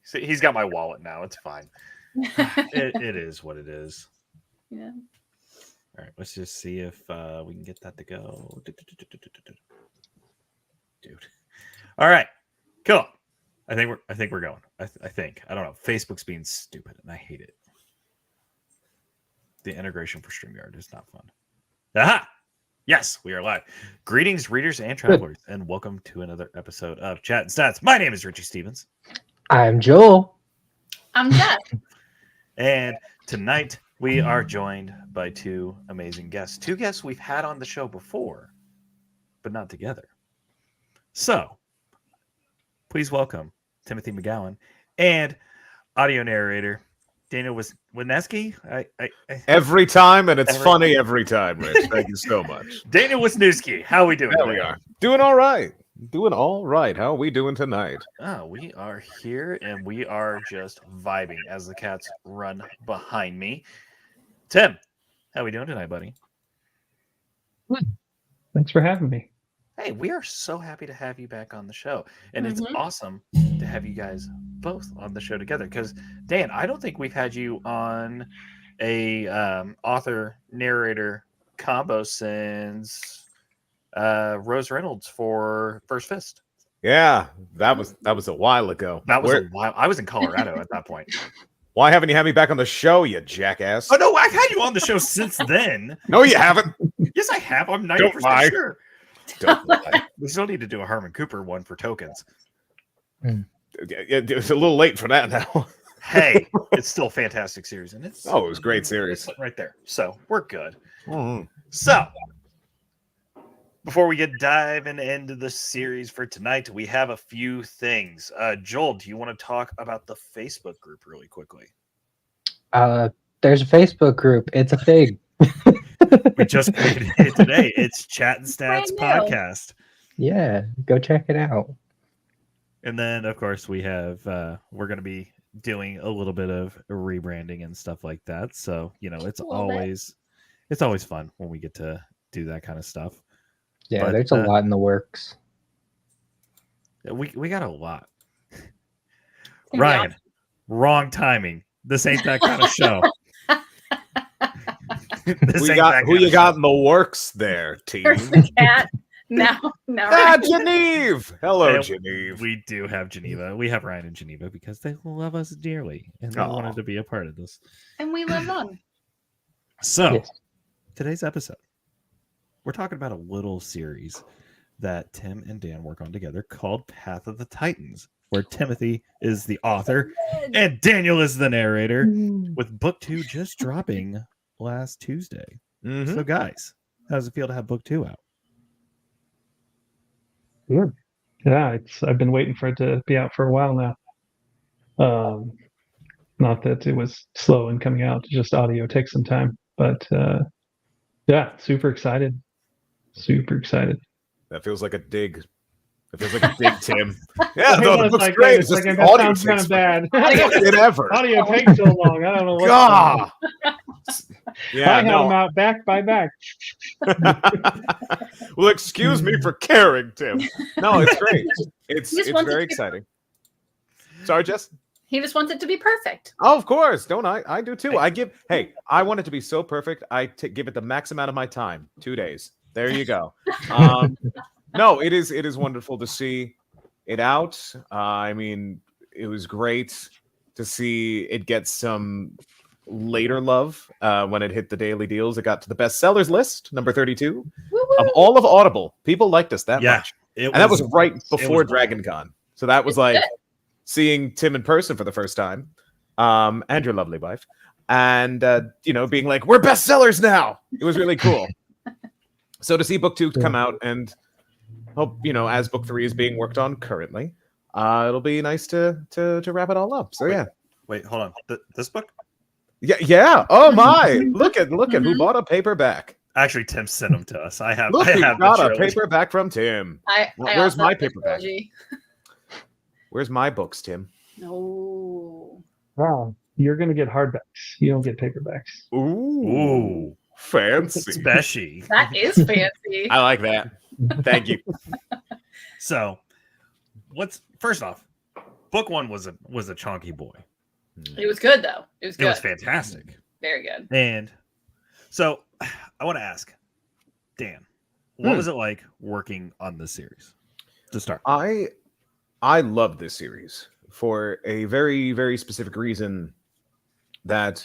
See, he's got my wallet now. It's fine. It is what it is. Yeah. All right, let's just see if we can get that to go. Dude. All right, cool. I think we're going. I think. I don't know. Facebook's being stupid, and I hate it. The integration for StreamYard is not fun. Aha! Yes, we are live. Greetings, readers and travelers, and welcome to another episode of Chat and Stats. My name is Richie Stevens. I'm Joel. I'm Jeff. And tonight we are joined by two amazing guests. Two guests we've had on the show before, but not together. So, please welcome Timothy McGowen and audio narrator Daniel Wisniewski. Every time, and it's funny every time, Rich. Thank you so much. Daniel Wisniewski, how are we doing? There we are. Doing all right. Doing all right. How are we doing tonight? Oh, we are here, and we are just vibing as the cats run behind me. Tim, how are we doing tonight, buddy? Good. Thanks for having me. Hey, we are so happy to have you back on the show. And it's awesome to have you guys both on the show together. Because, Dan, I don't think we've had you on a author-narrator combo since Rose Reynolds for First Fist. Yeah, that was a while ago. That was a while. I was in Colorado at that point. Why haven't you had me back on the show, you jackass? Oh, no, I've had you on the show since then. No, you haven't. Yes, I have. I'm 90% Don't lie. sure. Don't lie. We still need to do a Herman Cooper one for tokens. It's a little late for that now. Hey, it's still a fantastic series, and it's it was a great series. it's right there. So we're good. Mhm. So before we get diving into the series for tonight, we have a few things. Joel, do you want to talk about the Facebook group really quickly? There's a Facebook group. It's a thing. We just created it today. It's Chat and Stats Brand new. Podcast. Yeah, go check it out. And then, of course, we have we're going to be doing a little bit of rebranding and stuff like that. So, you know, it's always fun when we get to do that kind of stuff. Yeah, But, there's a lot in the works. We got a lot. Yeah. Ryan, wrong timing. This ain't that kind of show. Who you got in the works there, team? There's the cat. Now. Genevieve. Hello, And Genevieve. We do have Geneva. We have Ryan and Geneva because they love us dearly and they wanted to be a part of this. And we live on. So, Yes. today's episode, we're talking about a little series that Tim and Dan work on together called Path of the Titans, where Timothy is the author and Daniel is the narrator, with book 2 just dropping last Tuesday. Mhm. So, guys, how does it feel to have book 2 out? Good. Yeah, I've been waiting for it to be out for a while now. Not that it was slow in coming out, just audio takes some time. But yeah, super excited. Super excited. That feels like a dig. That feels like a dig, Tim. Yeah, It no, the was book's like great. that. It's It's just like, the that audio sounds kind of takes bad. it ever. Audio takes so long. I don't know what. God. Yeah, I had them no. out back by back. Well, excuse me for caring, Tim. No, it's great. It's You just want very it to- exciting. Sorry, Jess. He just wants it to be perfect. Oh, of course. Don't I? I do too. I want it to be so perfect. Give it the max amount of my time. 2 days. There you go. No, it is wonderful to see it out. I mean, it was great to see it get some later love when it hit the daily deals. It got to the bestsellers list, number 32 of all of Audible. People liked us that Yeah, much. And that was right before was- Dragon Con. So that was like seeing Tim in person for the first time, and your lovely wife, and being like, we're bestsellers now. It was really cool. So to see book 2 come out, and hope, as book 3 is being worked on currently, it'll be nice to wrap it all up. So yeah. Wait, hold on. This book? Yeah. Oh my! Look at who bought a paperback. Actually, Tim sent them to us. I have. Look, I we have got the a trilogy. paperback from Tim. Where's also my have the paperback? trilogy. Where's my books, Tim? No. Wow, you're gonna get hardbacks. You don't get paperbacks. Ooh, fancy. Special. That is fancy. I like that. Thank you. So, first off, book one was a chunky boy. It was good though. It was good. It was fantastic. Very good. And so I want to ask Dan, what was it like working on this series to start? I love this series for a very, very specific reason that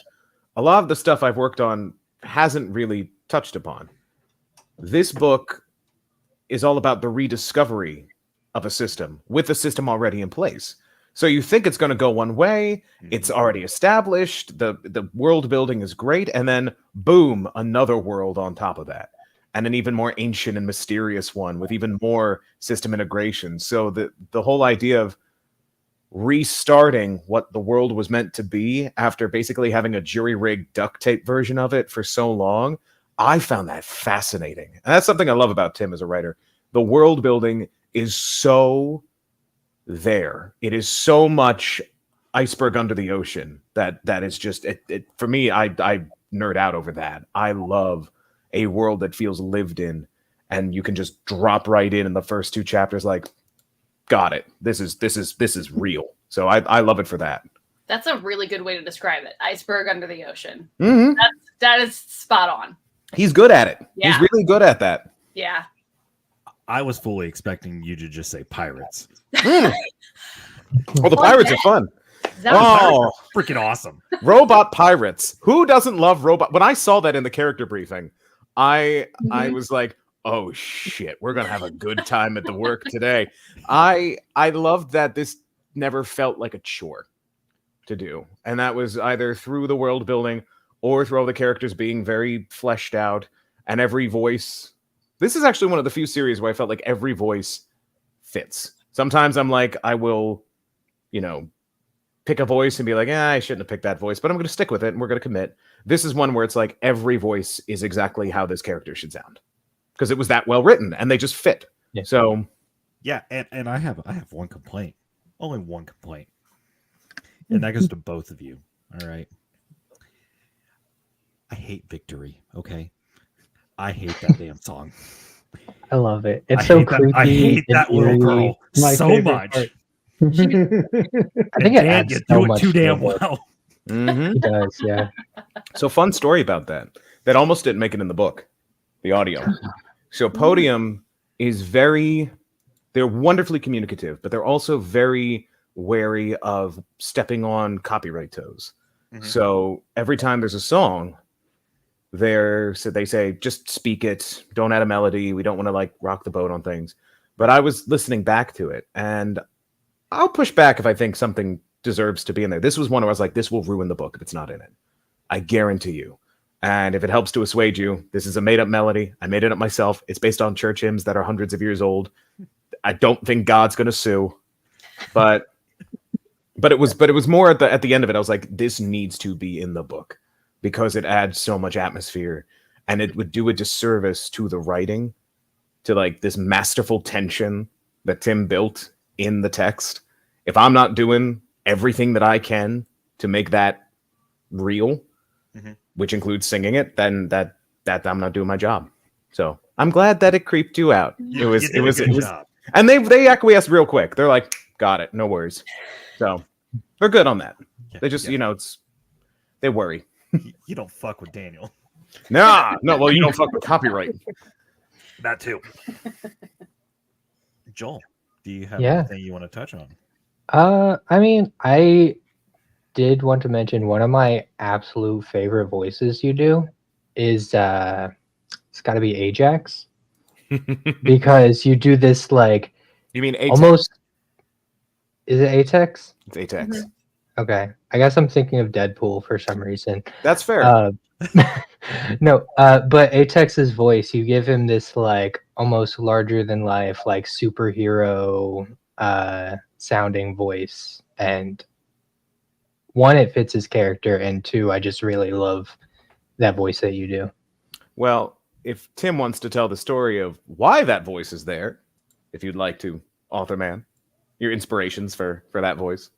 a lot of the stuff I've worked on hasn't really touched upon. This book is all about the rediscovery of a system with a system already in place. So you think it's going to go one way, it's already established, the world building is great, and then boom, another world on top of that. And an even more ancient and mysterious one with even more system integration. So the whole idea of restarting what the world was meant to be after basically having a jury-rigged duct tape version of it for so long, I found that fascinating. And that's something I love about Tim as a writer. The world building is so there. It is so much iceberg under the ocean that is just it for me. I nerd out over that. I love a world that feels lived in, and you can just drop right in the first 2 chapters. Like, got it. This is real. So I love it for that. That's a really good way to describe it. Iceberg under the ocean. Mm-hmm. That is spot on. He's good at it. Yeah. He's really good at that. Yeah. I was fully expecting you to just say pirates. Oh, the pirates are fun. That was Oh, Freaking awesome. robot pirates. Who doesn't love robot? When I saw that in the character briefing, I was like, oh shit, we're gonna have a good time at the work today. I loved that this never felt like a chore to do, and that was either through the world building or through all the characters being very fleshed out and every voice. This is actually one of the few series where I felt like every voice fits. Sometimes I'm like, I will, pick a voice and be like, I shouldn't have picked that voice, but I'm going to stick with it and we're going to commit. This is one where it's like every voice is exactly how this character should sound because it was that well written and they just fit. Yeah. So Yeah, and I have one complaint. Only one complaint. And that goes to both of you. All right. I hate Victory, okay? I hate that damn song. I love it. It's I so hate that- creepy. I hate and that little eerie. girl My so favorite much. part. I think it Dan, adds you so do it much too to the damn book. well. mhm. It does, yeah. So fun story about that almost didn't make it in the book, the audio. So Podium is they're wonderfully communicative, but they're also very wary of stepping on copyright toes. Mhm. So every time there's a song, they say, just speak it, don't add a melody. We don't want to like rock the boat on things. But I was listening back to it and I'll push back if I think something deserves to be in there. This was one where I was like, this will ruin the book if it's not in it. I guarantee you. And if it helps to assuage you, this is a made up melody. I made it up myself. It's based on church hymns that are hundreds of years old. I don't think God's going to sue, but it was more at the end of it. I was like, this needs to be in the book because it adds so much atmosphere and it would do a disservice to the writing, to like this masterful tension that Tim built in the text. If I'm not doing everything that I can to make that real, which includes singing it, then that I'm not doing my job. So I'm glad that it creeped you out. You did a good job. And they acquiesced real quick. They're like, got it, no worries. So they're good on that. Yeah, They just, yeah. they worry. You don't fuck with Daniel. No, well, you don't fuck with copyright. That too. Joel, do you have Yeah. anything you want to touch on? I mean, I did want to mention one of my absolute favorite voices you do is it's got to be Ajax because you do this like You mean ATEX? almost. Is it Atex? It's ATEX. Okay, I guess I'm thinking of Deadpool for some reason. That's fair. No, but Atex's voice, you give him this like almost larger than life, like superhero sounding voice, and one, it fits his character, and two, I just really love that voice that you do. Well, if Tim wants to tell the story of why that voice is there, if you'd like to, author man, your inspirations for that voice.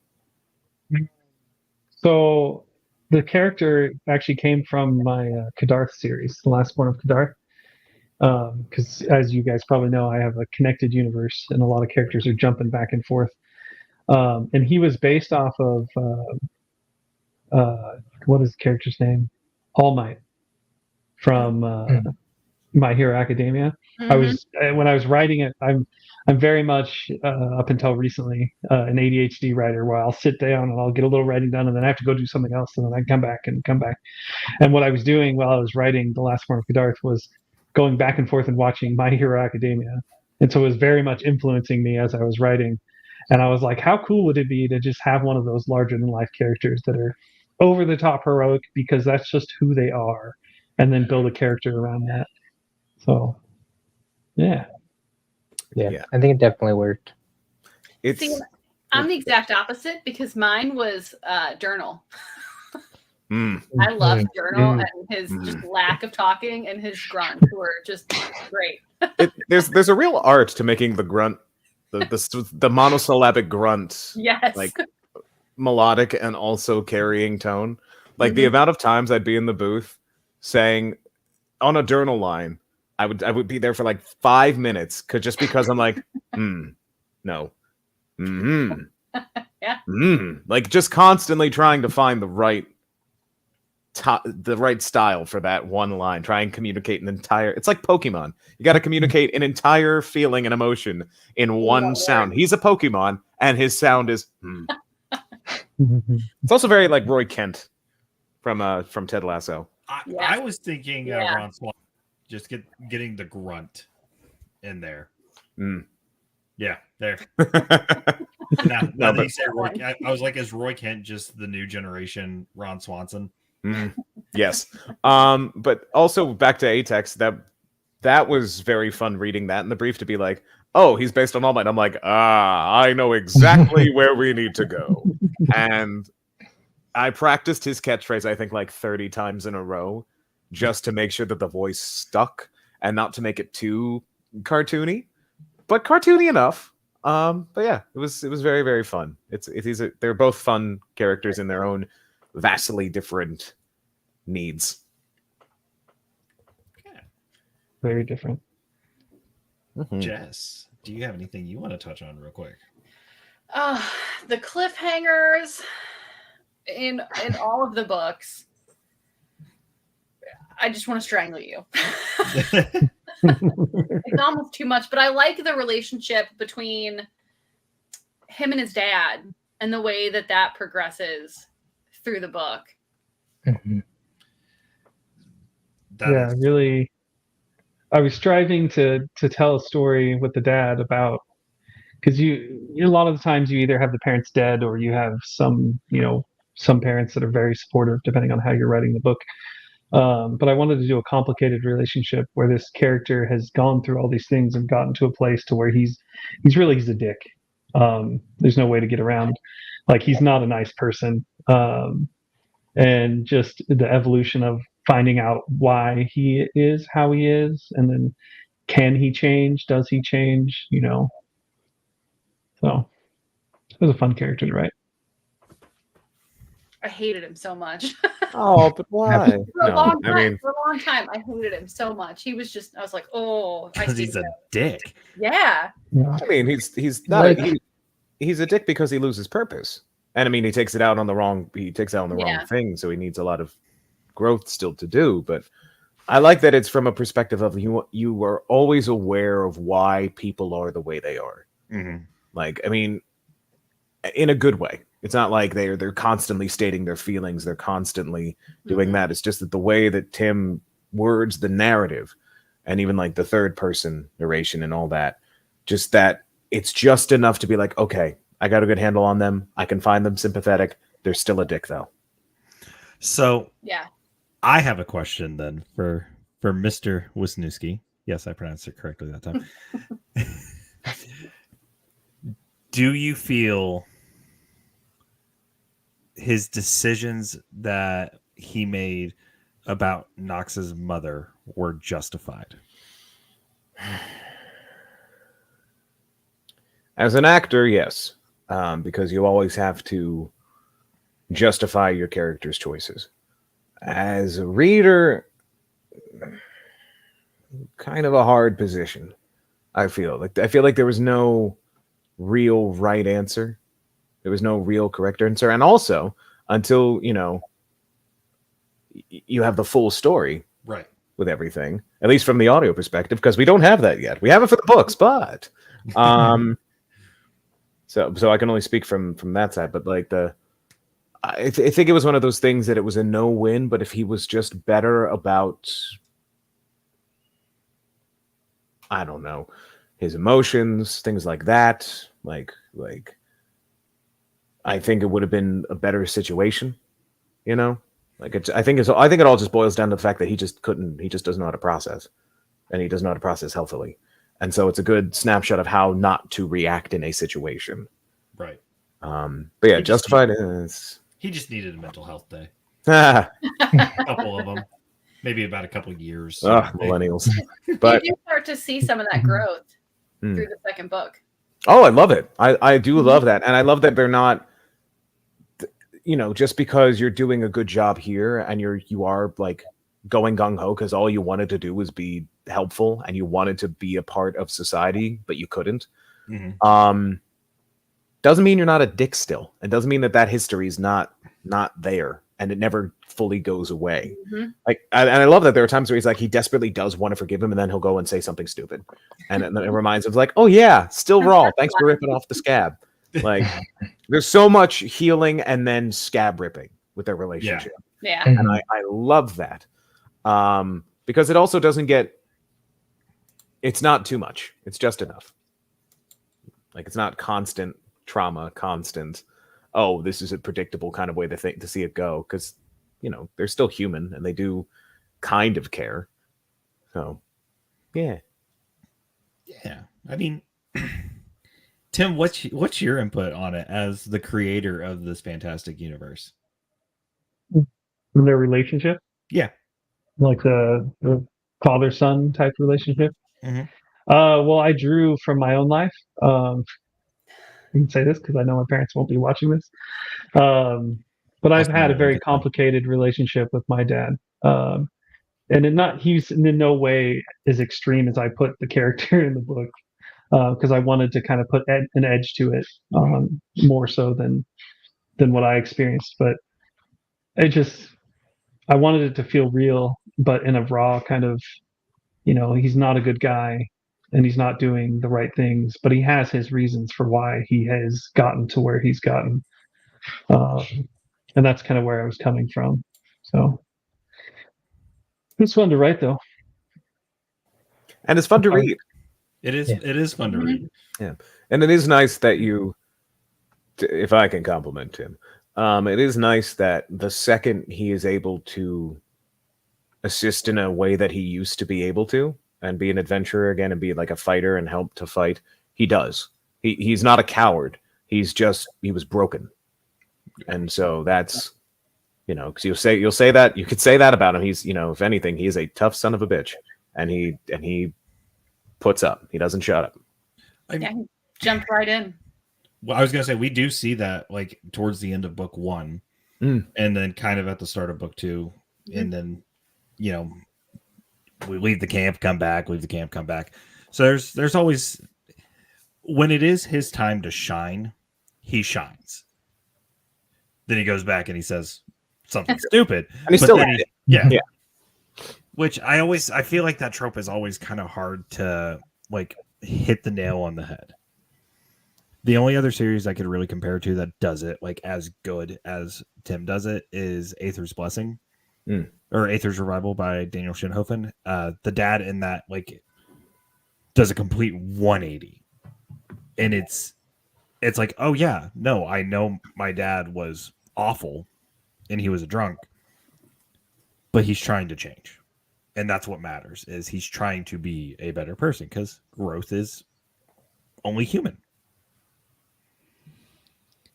So the character actually came from my Kadarth series, the last one of Kadarth. Because as you guys probably know, I have a connected universe and a lot of characters are jumping back and forth. And he was based off of what is the character's name? All Might from My Hero Academia. I was when I was writing it. I'm very much up until recently an ADHD writer, where I'll sit down and I'll get a little writing done, and then I have to go do something else, and then I come back. And what I was doing while I was writing The Last Form of Goddarth was going back and forth and watching My Hero Academia, and so it was very much influencing me as I was writing. And I was like, how cool would it be to just have one of those larger than life characters that are over the top heroic because that's just who they are, and then build a character around that. So, yeah. I think it definitely worked. See, I'm the exact opposite because mine was Journal. I love Journal and his just lack of talking and his grunt were just great. There's a real art to making the grunt, the monosyllabic grunt, yes, like melodic and also carrying tone. Like the amount of times I'd be in the booth saying on a Journal line, I would be there for like 5 minutes because I'm like, no, yeah, like just constantly trying to find the right style for that one line. Try and communicate an entire. It's like Pokemon. You got to communicate an entire feeling and emotion in one sound. He's a Pokemon, and his sound is. It's also very like Roy Kent from Ted Lasso. I was thinking Ron Swan, just getting the grunt in there. Yeah, there. Now that he said Roy, I was like, is Roy Kent just the new generation Ron Swanson? Yes. But also back to Atex, that was very fun reading that in the brief to be like, oh, he's based on All Might. I'm like, I know exactly where we need to go. And I practiced his catchphrase, I think, like 30 times in a row, just to make sure that the voice stuck and not to make it too cartoony, but cartoony enough. But yeah, it was very, very fun. They're both fun characters in their own vastly different needs. Yeah. Very different. Jess, do you have anything you want to touch on real quick? The cliffhangers in all of the books. I just want to strangle you. It's almost too much, but I like the relationship between him and his dad and the way that progresses through the book. Really. I was striving to tell a story with the dad about, because you a lot of the times you either have the parents dead or you have some parents that are very supportive depending on how you're writing the book. But I wanted to do a complicated relationship where this character has gone through all these things and gotten to a place to where he's a dick. There's no way to get around. Like, he's not a nice person. And just the evolution of finding out why he is how he is, and then can he change? Does he change? So it was a fun character to write. I hated him so much. Oh, but why? For a long time, I hated him so much. He was just, I was like, oh, because he's a dick. Yeah. I mean, he's not. He's a dick because he loses purpose, and I mean, he takes it out on the wrong thing. So he needs a lot of growth still to do. But I like that it's from a perspective of you are always aware of why people are the way they are. Like, I mean, in a good way. It's not like they're constantly stating their feelings. They're constantly doing that. It's just that the way that Tim words the narrative, and even like the third person narration and all that, just that it's just enough to be like, okay, I got a good handle on them. I can find them sympathetic. They're still a dick though. So yeah, I have a question then for Mr. Wisniewski. Yes, I pronounced it correctly that time. Do you feel his decisions that he made about Knox's mother were justified? As an actor, yes, because you always have to justify your character's choices. As a reader, kind of a hard position. I feel like there was no real right answer. There was no real correct answer. And also, until, you have the full story right with everything, at least from the audio perspective, because we don't have that yet. We have it for the books, but so I can only speak from that side. But like I think it was one of those things that it was a no-win, but if he was just better about, I don't know, his emotions, things like that, like I think it would have been a better situation, I think it all just boils down to the fact that he just doesn't know how to process, and he doesn't know how to process healthily. And so it's a good snapshot of how not to react in a situation. right But yeah, Justified is... He just needed a mental health day. Ah, A couple of them. Maybe about a couple of years. millennials. But you do start to see some of that growth through the second book. Oh, I love it. I do love that. And I love that they're not, just because you're doing a good job here and you are like going gung-ho because all you wanted to do was be helpful and you wanted to be a part of society, but you couldn't. Doesn't mean you're not a dick still. It doesn't mean that history is not there and it never fully goes away. Like, and I love that there are times where he's like, he desperately does want to forgive him, and then he'll go and say something stupid, and then it reminds him, like, oh yeah, still raw. Thanks for ripping off the scab. Like, there's so much healing and then scab ripping with their relationship. Yeah. And I love that, because it also doesn't get. It's not too much. It's just enough. Like, it's not constant trauma, constant. Oh, this is a predictable kind of way to see it go, because they're still human and they do kind of care. So, yeah. I mean, Tim, what's your input on it as the creator of this fantastic universe? Their relationship, yeah, like the father-son type relationship. Well, I drew from my own life. I can say this because I know my parents won't be watching this. But I've had a very complicated relationship with my dad. And he's in no way as extreme as I put the character in the book, because I wanted to kind of put an edge to it, more so than what I experienced. But I wanted it to feel real, but in a raw kind of, he's not a good guy and he's not doing the right things, but he has his reasons for why he has gotten to where he's gotten. And that's kind of where I was coming from. So it's fun to write, though. And it's fun to read. It is. Yeah. It is fun to read. Yeah. And it is nice that if I can compliment him, it is nice that the second he is able to assist in a way that he used to be able to, and be an adventurer again and be like a fighter and help to fight, he does. He's not a coward. He was broken. And so that's, because you'll say that, you could say that about him. He's, if anything, he is a tough son of a bitch, and he puts up. He doesn't shut up. He jumped right in. Well, I was going to say, we do see that like towards the end of book 1 and then kind of at the start of book 2. And then, we leave the camp, come back, leave the camp, come back. So there's always, when it is his time to shine, he shines. Then he goes back and he says something stupid. And he's still yeah. Which I feel like that trope is always kind of hard to like hit the nail on the head. The only other series I could really compare to that does it like as good as Tim does it is Aether's Blessing. Or Aether's Revival by Daniel Shinhofen. The dad in that like does a complete 180. And it's like, oh yeah, no, I know my dad was awful and he was a drunk, but he's trying to change. And that's what matters, is he's trying to be a better person, because growth is only human.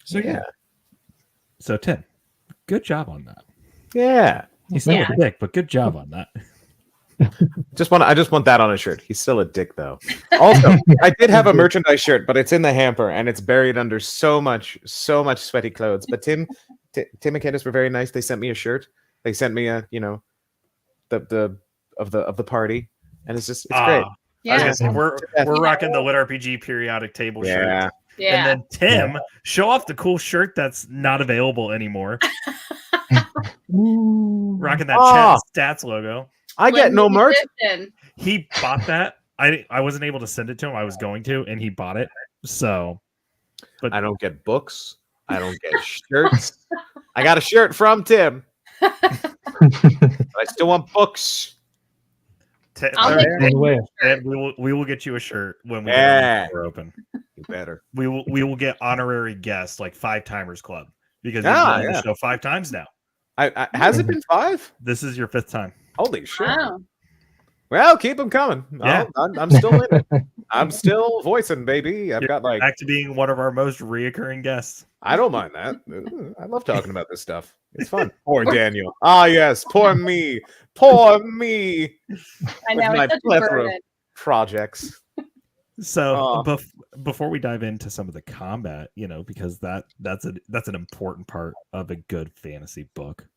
So yeah. So Tim, good job on that. Yeah. He's still a dick, but good job on that. I just want that on a shirt. He's still a dick, though. Also, I did have a merchandise shirt, but it's in the hamper and it's buried under so much sweaty clothes. But Tim and Candace were very nice. They sent me a shirt. They sent me a, the party, and it's great. Yeah, we're rocking the Lit RPG periodic table shirt. Yeah. And then Tim, show off the cool shirt that's not available anymore. Rocking that Chat Stats logo. I get no merch. He bought that. I wasn't able to send it to him. I was going to, and he bought it. So, but I don't get books. I don't get shirts. I got a shirt from Tim. But I still want books. And we will get you a shirt when we're open. You better. We will get honorary guests like 5-timers club because you've been on the show 5 times now. Has it been 5? This is your 5th time. Holy shit! Wow. Well, keep them coming. Yeah. I'm still in it. I'm still voicing, baby. I've got like back to being one of our most reoccurring guests. I don't mind that. I love talking about this stuff. It's fun. Poor Daniel. Ah, yes. Poor me. Poor me. I know. With my It's such a plethora of burden. projects. So before we dive into some of the combat, because that's an important part of a good fantasy book.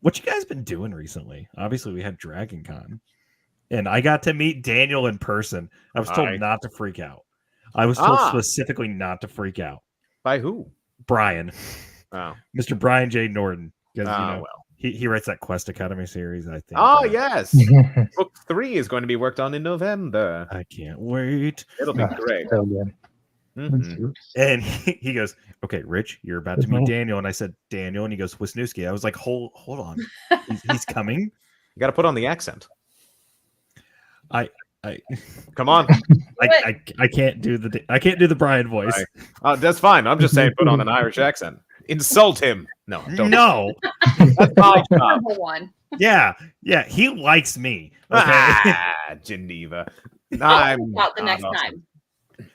What you guys been doing recently? Obviously, we had Dragon Con, and I got to meet Daniel in person. I was told not to freak out. I was told specifically not to freak out. By who? Brian. Oh. Mr. Brian J. Norton. Because he writes that Quest Academy series, I think. Oh, yes. Book 3 is going to be worked on in November. I can't wait. It'll be great. So good. Mm-hmm. And he goes, okay, Rich, you're about to meet Daniel. And I said, Daniel. And he goes, Wisniewski. I was like, hold on. He's coming. You got to put on the accent. I come on. I can't do the Brian voice. That's fine. I'm just saying, put on an Irish accent. Insult him. No, don't. No. That's my job. One. Yeah. He likes me. Okay. Geneva. I'm out the next time.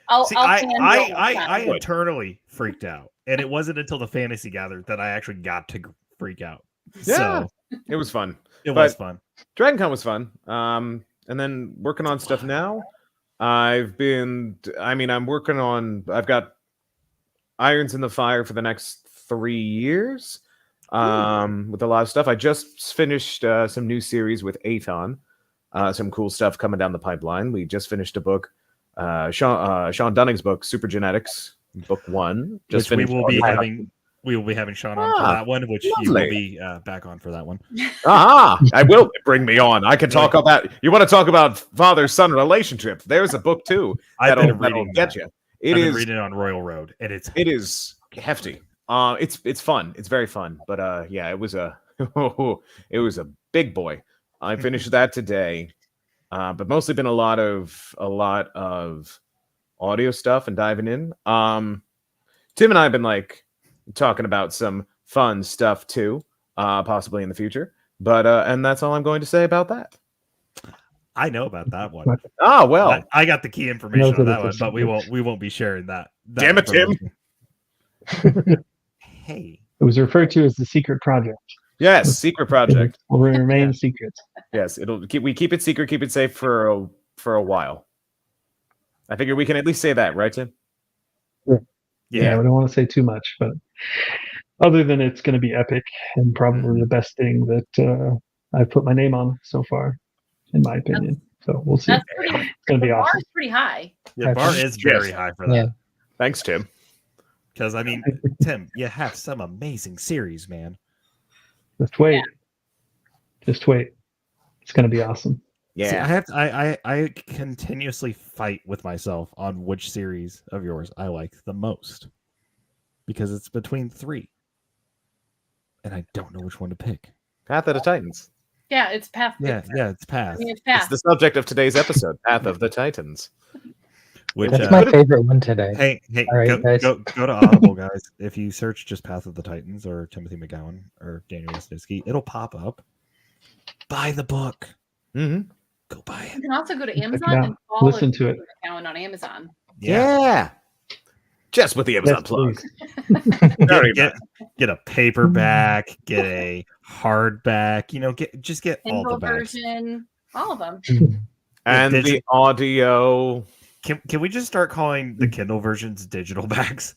I internally freaked out, and it wasn't until the fantasy gathered that I actually got to freak out. Yeah, so, it was fun. It was fun. Dragon Con was fun. And then working on stuff now. I'm working on. I've got irons in the fire for the next 3 years. With a lot of stuff. I just finished some new series with Aethon. Some cool stuff coming down the pipeline. We just finished a book. Sean Dunning's book, Super Genetics, book 1. Just which we will be having Sean on for that one, which lovely. You will be back on for that one. I will bring me on. I can talk about. You want to talk about father-son relationship? There's a book too. That'll get you. I've been reading it on Royal Road, and it is hefty. It's fun. It's very fun. But it was a big boy. I finished that today. But mostly been a lot of audio stuff and diving in. Tim and I have been talking about some fun stuff too, possibly in the future. But and that's all I'm going to say about that. I know about that one. Well, I got the key information on that one, but we won't be sharing that. Damn it, Tim. Hey, it was referred to as the secret project. Yes, secret project. Will remain secret. Yes, we keep it secret, keep it safe for a while. I figure we can at least say that, right, Tim? Yeah, we don't want to say too much, but other than it's going to be epic and probably the best thing that I've put my name on so far, in my opinion. So we'll see. It's going to be awesome. The bar is pretty high. Yeah, the bar is very high for that. Yeah. Thanks, Tim. Because Tim, you have some amazing series, man. Just wait. Just wait. It's going to be awesome. Yeah. See, I continuously fight with myself on which series of yours I like the most. Because it's between 3. And I don't know which one to pick. Path of the Titans. Yeah, it's Path. Yeah, it's Path. It's Path. It's the subject of today's episode, Path of the Titans. That's my favorite one today. Hey, right, go to Audible, guys. If you search just Path of the Titans or Timothy McGowen or Daniel Wisniewski, it'll pop up. Buy the book. Mm-hmm. Go buy it. You can also go to Amazon and follow listen to it. McGowen on Amazon. Yeah. Just with the Amazon plug. Get a paperback, get a hardback, get all the backs. Version, all of them. And the audio. Can we just start calling the Kindle versions digital backs?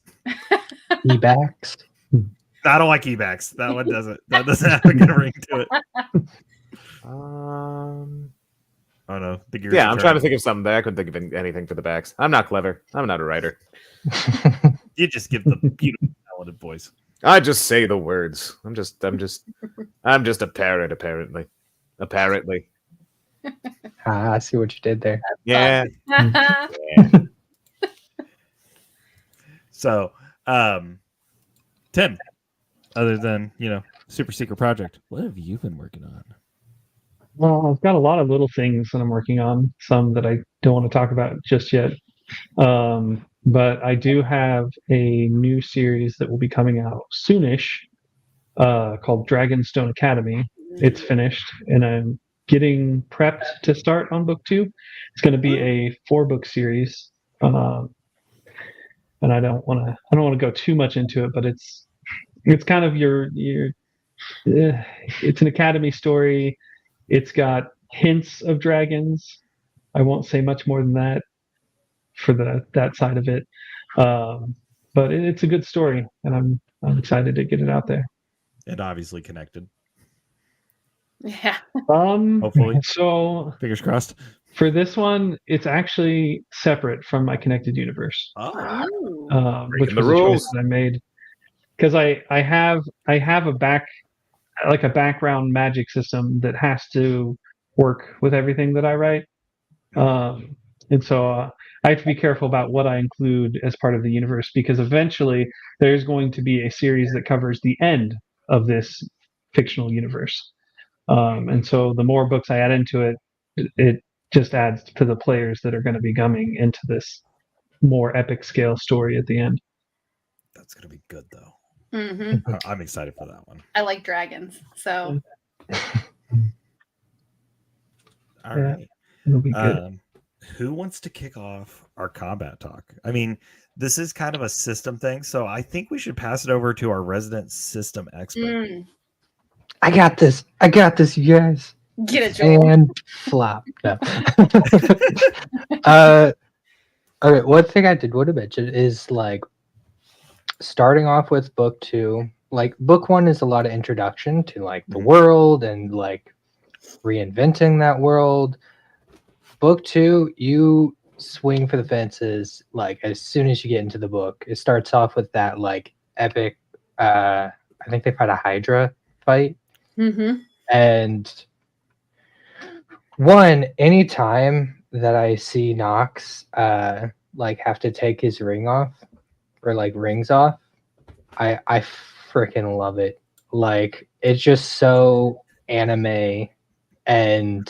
E-backs? I don't like e-backs. That one doesn't have a good ring to it. Oh no, I'm trying to think of something there. I couldn't think of anything for the backs. I'm not clever. I'm not a writer. You just give the beautiful, talented voice. I just say the words. I'm just a parrot, apparently. Apparently. I see what you did there. Yeah. Fun. Yeah. So, Tim, other than super secret project, what have you been working on? Well, I've got a lot of little things that I'm working on. Some that I don't want to talk about just yet. But I do have a new series that will be coming out soonish, called Dragonstone Academy. It's finished, and I'm getting prepped to start on book 2. It's going to be a 4-book series, and I don't want to go too much into it, but it's kind of your it's an academy story. It's got hints of dragons. I won't say much more than that for that side of it, but it's a good story, and I'm excited to get it out there. And obviously connected. Yeah. Hopefully. So Fingers crossed. for this one, it's actually separate from my connected universe, Ooh. which Breaking the was a choice rules. that I made because I have a background magic system that has to work with everything that I write. And so I have to be careful about what I include as part of the universe, because eventually there's going to be a series that covers the end of this fictional universe. And so the more books I add into it, it just adds to the players that are going to be coming into this more epic scale story at the end. That's going to be good, though. Mm-hmm. I'm excited for that one. I like dragons, so. All right. It'll be good. Who wants to kick off our combat talk? I mean, this is kind of a system thing, so I think we should pass it over to our resident system expert. I got this, you guys. Get it, Joel. And flop. No. Okay, one thing I did want to mention is like starting off with book 2. Like book 1 is a lot of introduction to like the world and like reinventing that world. Book 2, you swing for the fences like as soon as you get into the book. It starts off with that like epic I think they fight a Hydra fight. Mm-hmm. And anytime that I see Nox like have to take his ring off or like rings off, I freaking love it. Like it's just so anime, and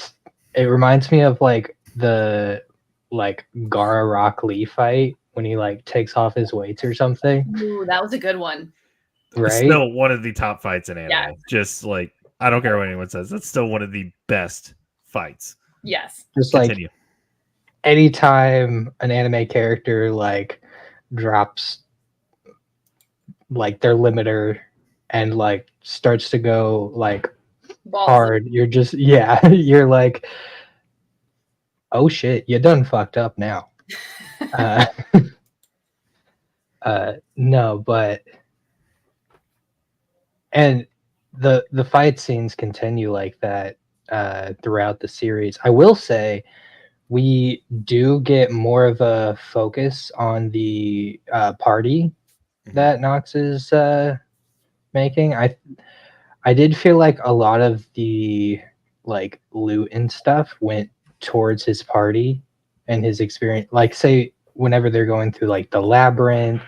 it reminds me of like the like Gara Rock Lee fight when he like takes off his weights or something. Ooh, that was a good one. Right? It's still one of the top fights in anime. Yeah. Just like I don't care what anyone says, that's still one of the best fights. Yes. Just Continue. like anytime an anime character like drops like their limiter and like starts to go like Balls. hard, you're just you're like, oh shit, you done fucked up now. No, but and the fight scenes continue like that throughout the series. I will say we do get more of a focus on the party that Nox is making. I did feel like a lot of the like loot and stuff went towards his party and his experience. Like say whenever they're going through like the labyrinth,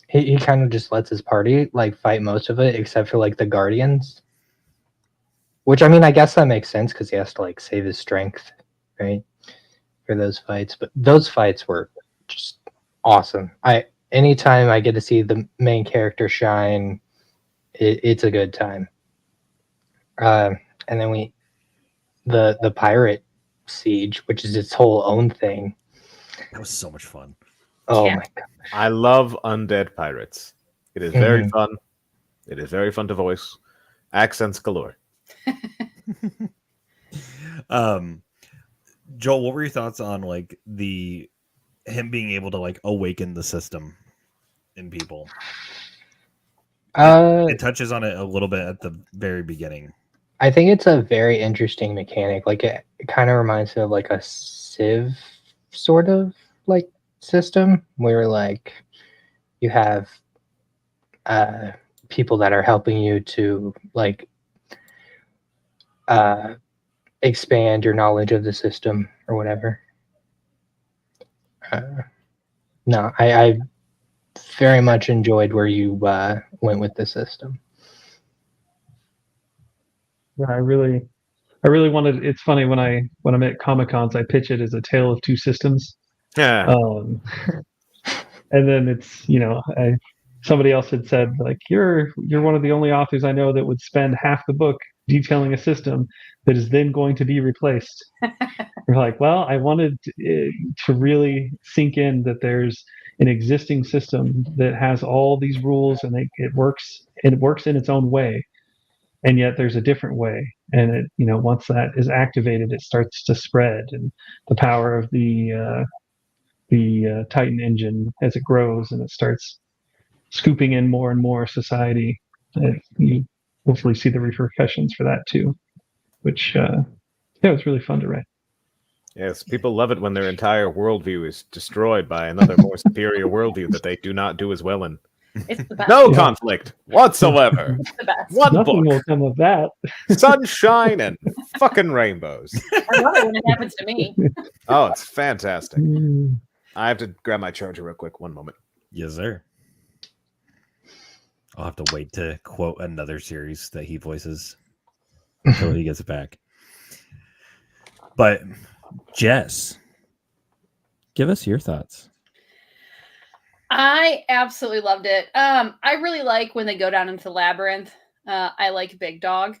he kind of just lets his party like fight most of it except for like the guardians. Which I mean, I guess that makes sense because he has to like save his strength, right, for those fights. But those fights were just awesome. Anytime I get to see the main character shine, it's a good time. And then the pirate siege, which is its whole own thing. That was so much fun. Oh Yeah. my god! I love undead pirates. It is very fun. It is very fun to voice. Accents galore. Joel, what were your thoughts on like him being able to like awaken the system in people? It touches on it a little bit at the very beginning. I think it's a very interesting mechanic. Like it kind of reminds me of like a Civ sort of like system where like you have people that are helping you to like expand your knowledge of the system or whatever. No, I very much enjoyed where you went with the system. Yeah, I really wanted. It's funny when I'm at Comic Cons, I pitch it as a tale of two systems. Yeah. And then it's somebody else had said like you're one of the only authors I know that would spend half the book detailing a system that is then going to be replaced. We're like, well, I wanted to really sink in that there's an existing system that has all these rules and it works in its own way, and yet there's a different way, and it once that is activated, it starts to spread, and the power of the Titan engine as it grows and it starts scooping in more and more society. You hopefully see the repercussions for that too, which it was really fun to write. Yes, people love it when their entire worldview is destroyed by another more superior worldview that they do not do as well in. It's the best. No conflict whatsoever. It's the best. One Nothing book, will come of that. sunshine and fucking rainbows. I love it when it happens to me. Oh, it's fantastic. I have to grab my charger real quick. One moment. Yes, sir. I'll have to wait to quote another series that he voices until he gets it back. But Jess, give us your thoughts. I absolutely loved it. I really like when they go down into the labyrinth. I like Big Dog.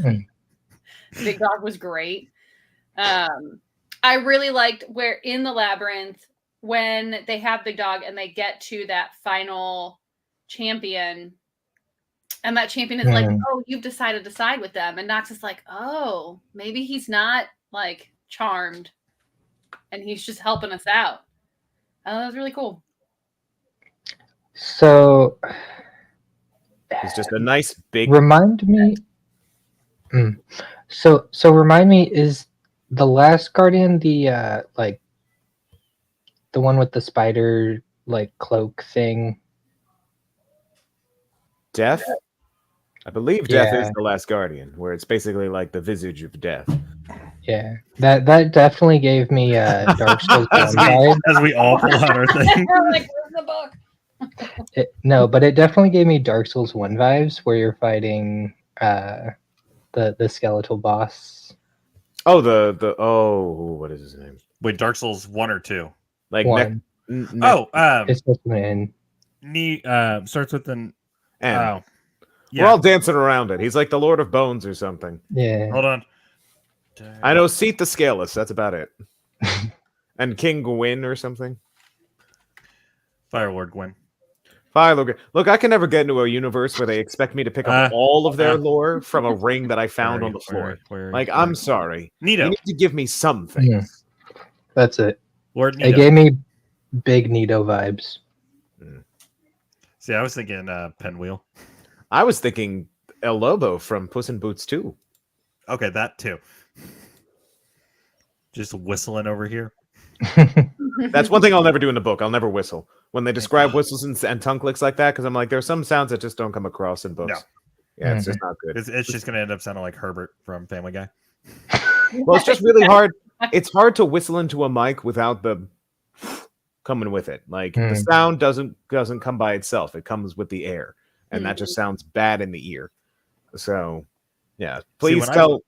Big Dog was great. I really liked where in the labyrinth when they have Big Dog and they get to that final champion, and that champion is like, "Oh, you've decided to side with them," and Nox is like, "Oh, maybe he's not like charmed, and he's just helping us out." That was really cool. So It's just a nice big. remind me. So remind me, is the Last Guardian the like the one with the spider like cloak thing? Death? I believe Death is the Last Guardian, where it's basically like the visage of death. Yeah, that definitely gave me Dark Souls 1 vibe. As we all pull out our thing. Like, where's the book? No, but it definitely gave me Dark Souls 1 vibes, where you're fighting the skeletal boss. Oh, what is his name? Wait, Dark Souls 1 or 2? Like 1. It's just an starts with an N. Oh. We're all dancing around it. He's like the Lord of Bones or something. Yeah. Hold on. I know Seat the Scaleless. That's about it. And King Gwyn or something. Firelord Gwyn. Firelord. Look, I can never get into a universe where they expect me to pick up all of their lore from a ring that I found on the floor. I'm sorry. Nito. You need to give me some things. That's it. Lord Nito. It gave me big Nito vibes. See, I was thinking Pinwheel. I was thinking El Lobo from Puss in Boots 2. Okay, that too. Just whistling over here. That's one thing I'll never do in the book. I'll never whistle. When they describe whistles and tongue clicks like that, because I'm like, there's some sounds that just don't come across in books. No. Yeah, it's just not good. It's just going to end up sounding like Herbert from Family Guy. Well, it's just really hard. It's hard to whistle into a mic without the coming with it. Like the sound doesn't come by itself. It comes with the air, and that just sounds bad in the ear. So, yeah, please tell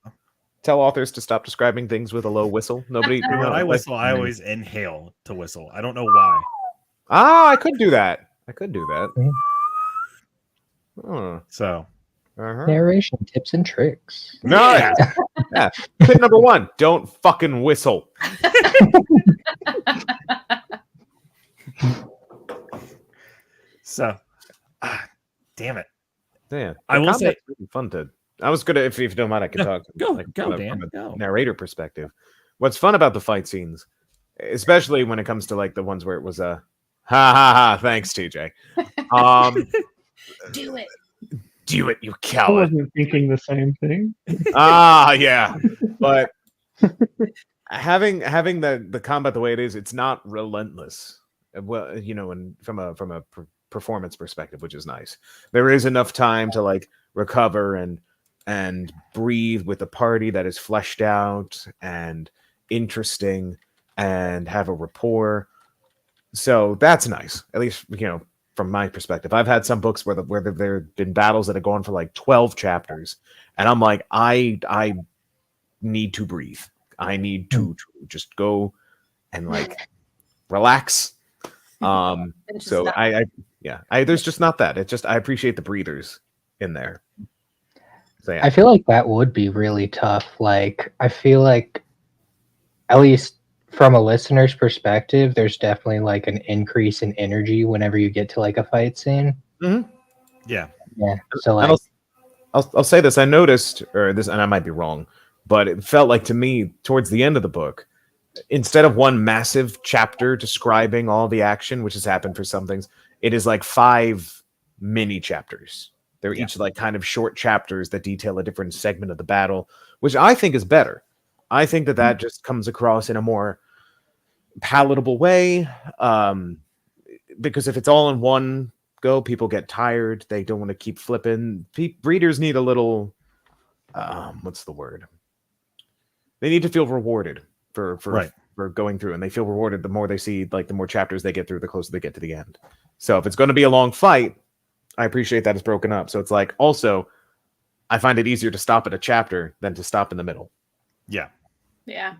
authors to stop describing things with a low whistle. Nobody. When I whistle, I always inhale to whistle. I don't know why. I could do that. So, narration tips and tricks. No, yeah. Tip number 1: don't fucking whistle. So, damn it. Yeah, I will say really fun to. I was gonna, if you don't mind, I can talk. Go, from Dan. a narrator perspective. What's fun about the fight scenes, especially when it comes to like the ones where it was a ha ha ha. Thanks, TJ. Do it. Do it, you I coward. wasn't thinking the same thing. Yeah. But having the combat the way it is, it's not relentless. Well, and from a performance perspective, which is nice. There is enough time to like recover and breathe with a party that is fleshed out and interesting and have a rapport. So that's nice. At least, from my perspective. I've had some books where there have been battles that have gone for like 12 chapters, and I'm like, I need to breathe. I need to just go and like relax. So there's just not that. It's just I appreciate the breathers in there. So, yeah. I feel like that would be really tough. Like, I feel like, at least from a listener's perspective, there's definitely like an increase in energy whenever you get to like a fight scene. Mm-hmm. Yeah. So like, I'll say this. I noticed, or this, and I might be wrong, but it felt like to me towards the end of the book, instead of one massive chapter describing all the action, which has happened for some things, it is like 5 mini chapters. They're each like kind of short chapters that detail a different segment of the battle, which I think is better. I think that just comes across in a more palatable way. Because if it's all in one go, people get tired. They don't want to keep flipping. Readers need a little, what's the word? They need to feel rewarded for going through, and they feel rewarded the more they see, like the more chapters they get through, the closer they get to the end. So if it's going to be a long fight, I appreciate that it's broken up. So it's like, also, I find it easier to stop at a chapter than to stop in the middle. Yeah. Yeah.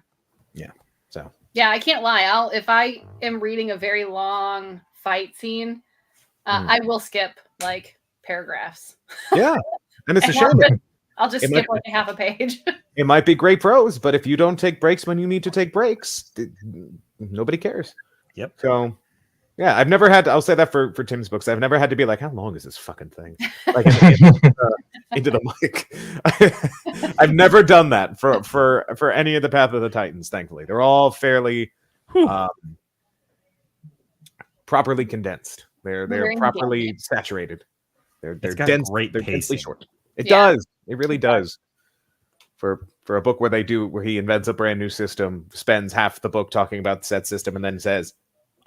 So. Yeah, I can't lie. If I am reading a very long fight scene, I will skip like paragraphs. Yeah, and it's a shame. I'll just skip like half a page. It might be great prose, but if you don't take breaks when you need to take breaks, nobody cares. Yep. So, yeah, I've never had to, I'll say that for Tim's books. I've never had to be like, how long is this fucking thing? Like into the mic. I've never done that for any of the Path of the Titans, thankfully. They're all fairly properly condensed. They're properly saturated. They're dense. Great they're pacing. densely short. It does. It really does. For a book where he invents a brand new system, spends half the book talking about the set system, and then says,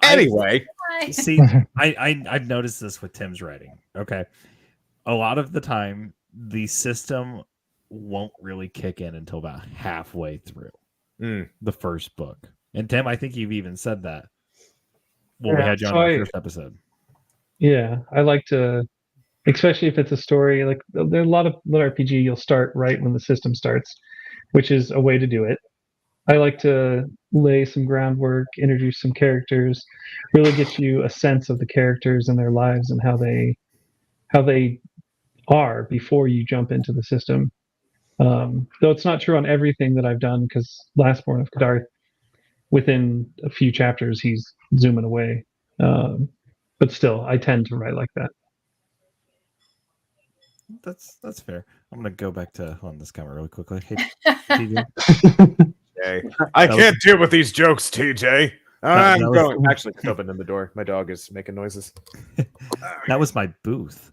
anyway. See, I've noticed this with Tim's writing. Okay. A lot of the time, the system won't really kick in until about halfway through the first book. And Tim, I think you've even said that when we had you on the first episode. Yeah, I like to, especially if it's a story, like there are a lot of RPG, you'll start right when the system starts, which is a way to do it. I like to lay some groundwork, introduce some characters, really get you a sense of the characters and their lives and how they are before you jump into the system. Though it's not true on everything that I've done, because Lastborn of Kadarth, within a few chapters, he's zooming away. But still, I tend to write like that. That's fair. I'm gonna go back to on this camera really quickly. Hey, TJ. I can't deal with these jokes, TJ. I'm going. Actually, opening the door. My dog is making noises. That was my booth.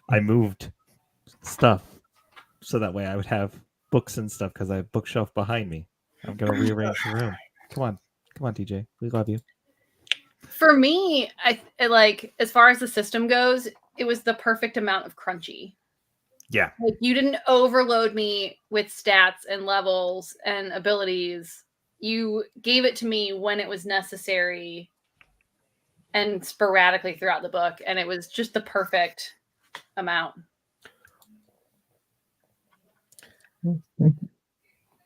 I moved stuff so that way I would have books and stuff because I have bookshelf behind me. I'm gonna rearrange the room. Come on, TJ. We love you. For me, I like, as far as the system goes, it was the perfect amount of crunchy. Yeah. Like, you didn't overload me with stats and levels and abilities. You gave it to me when it was necessary and sporadically throughout the book, and it was just the perfect amount.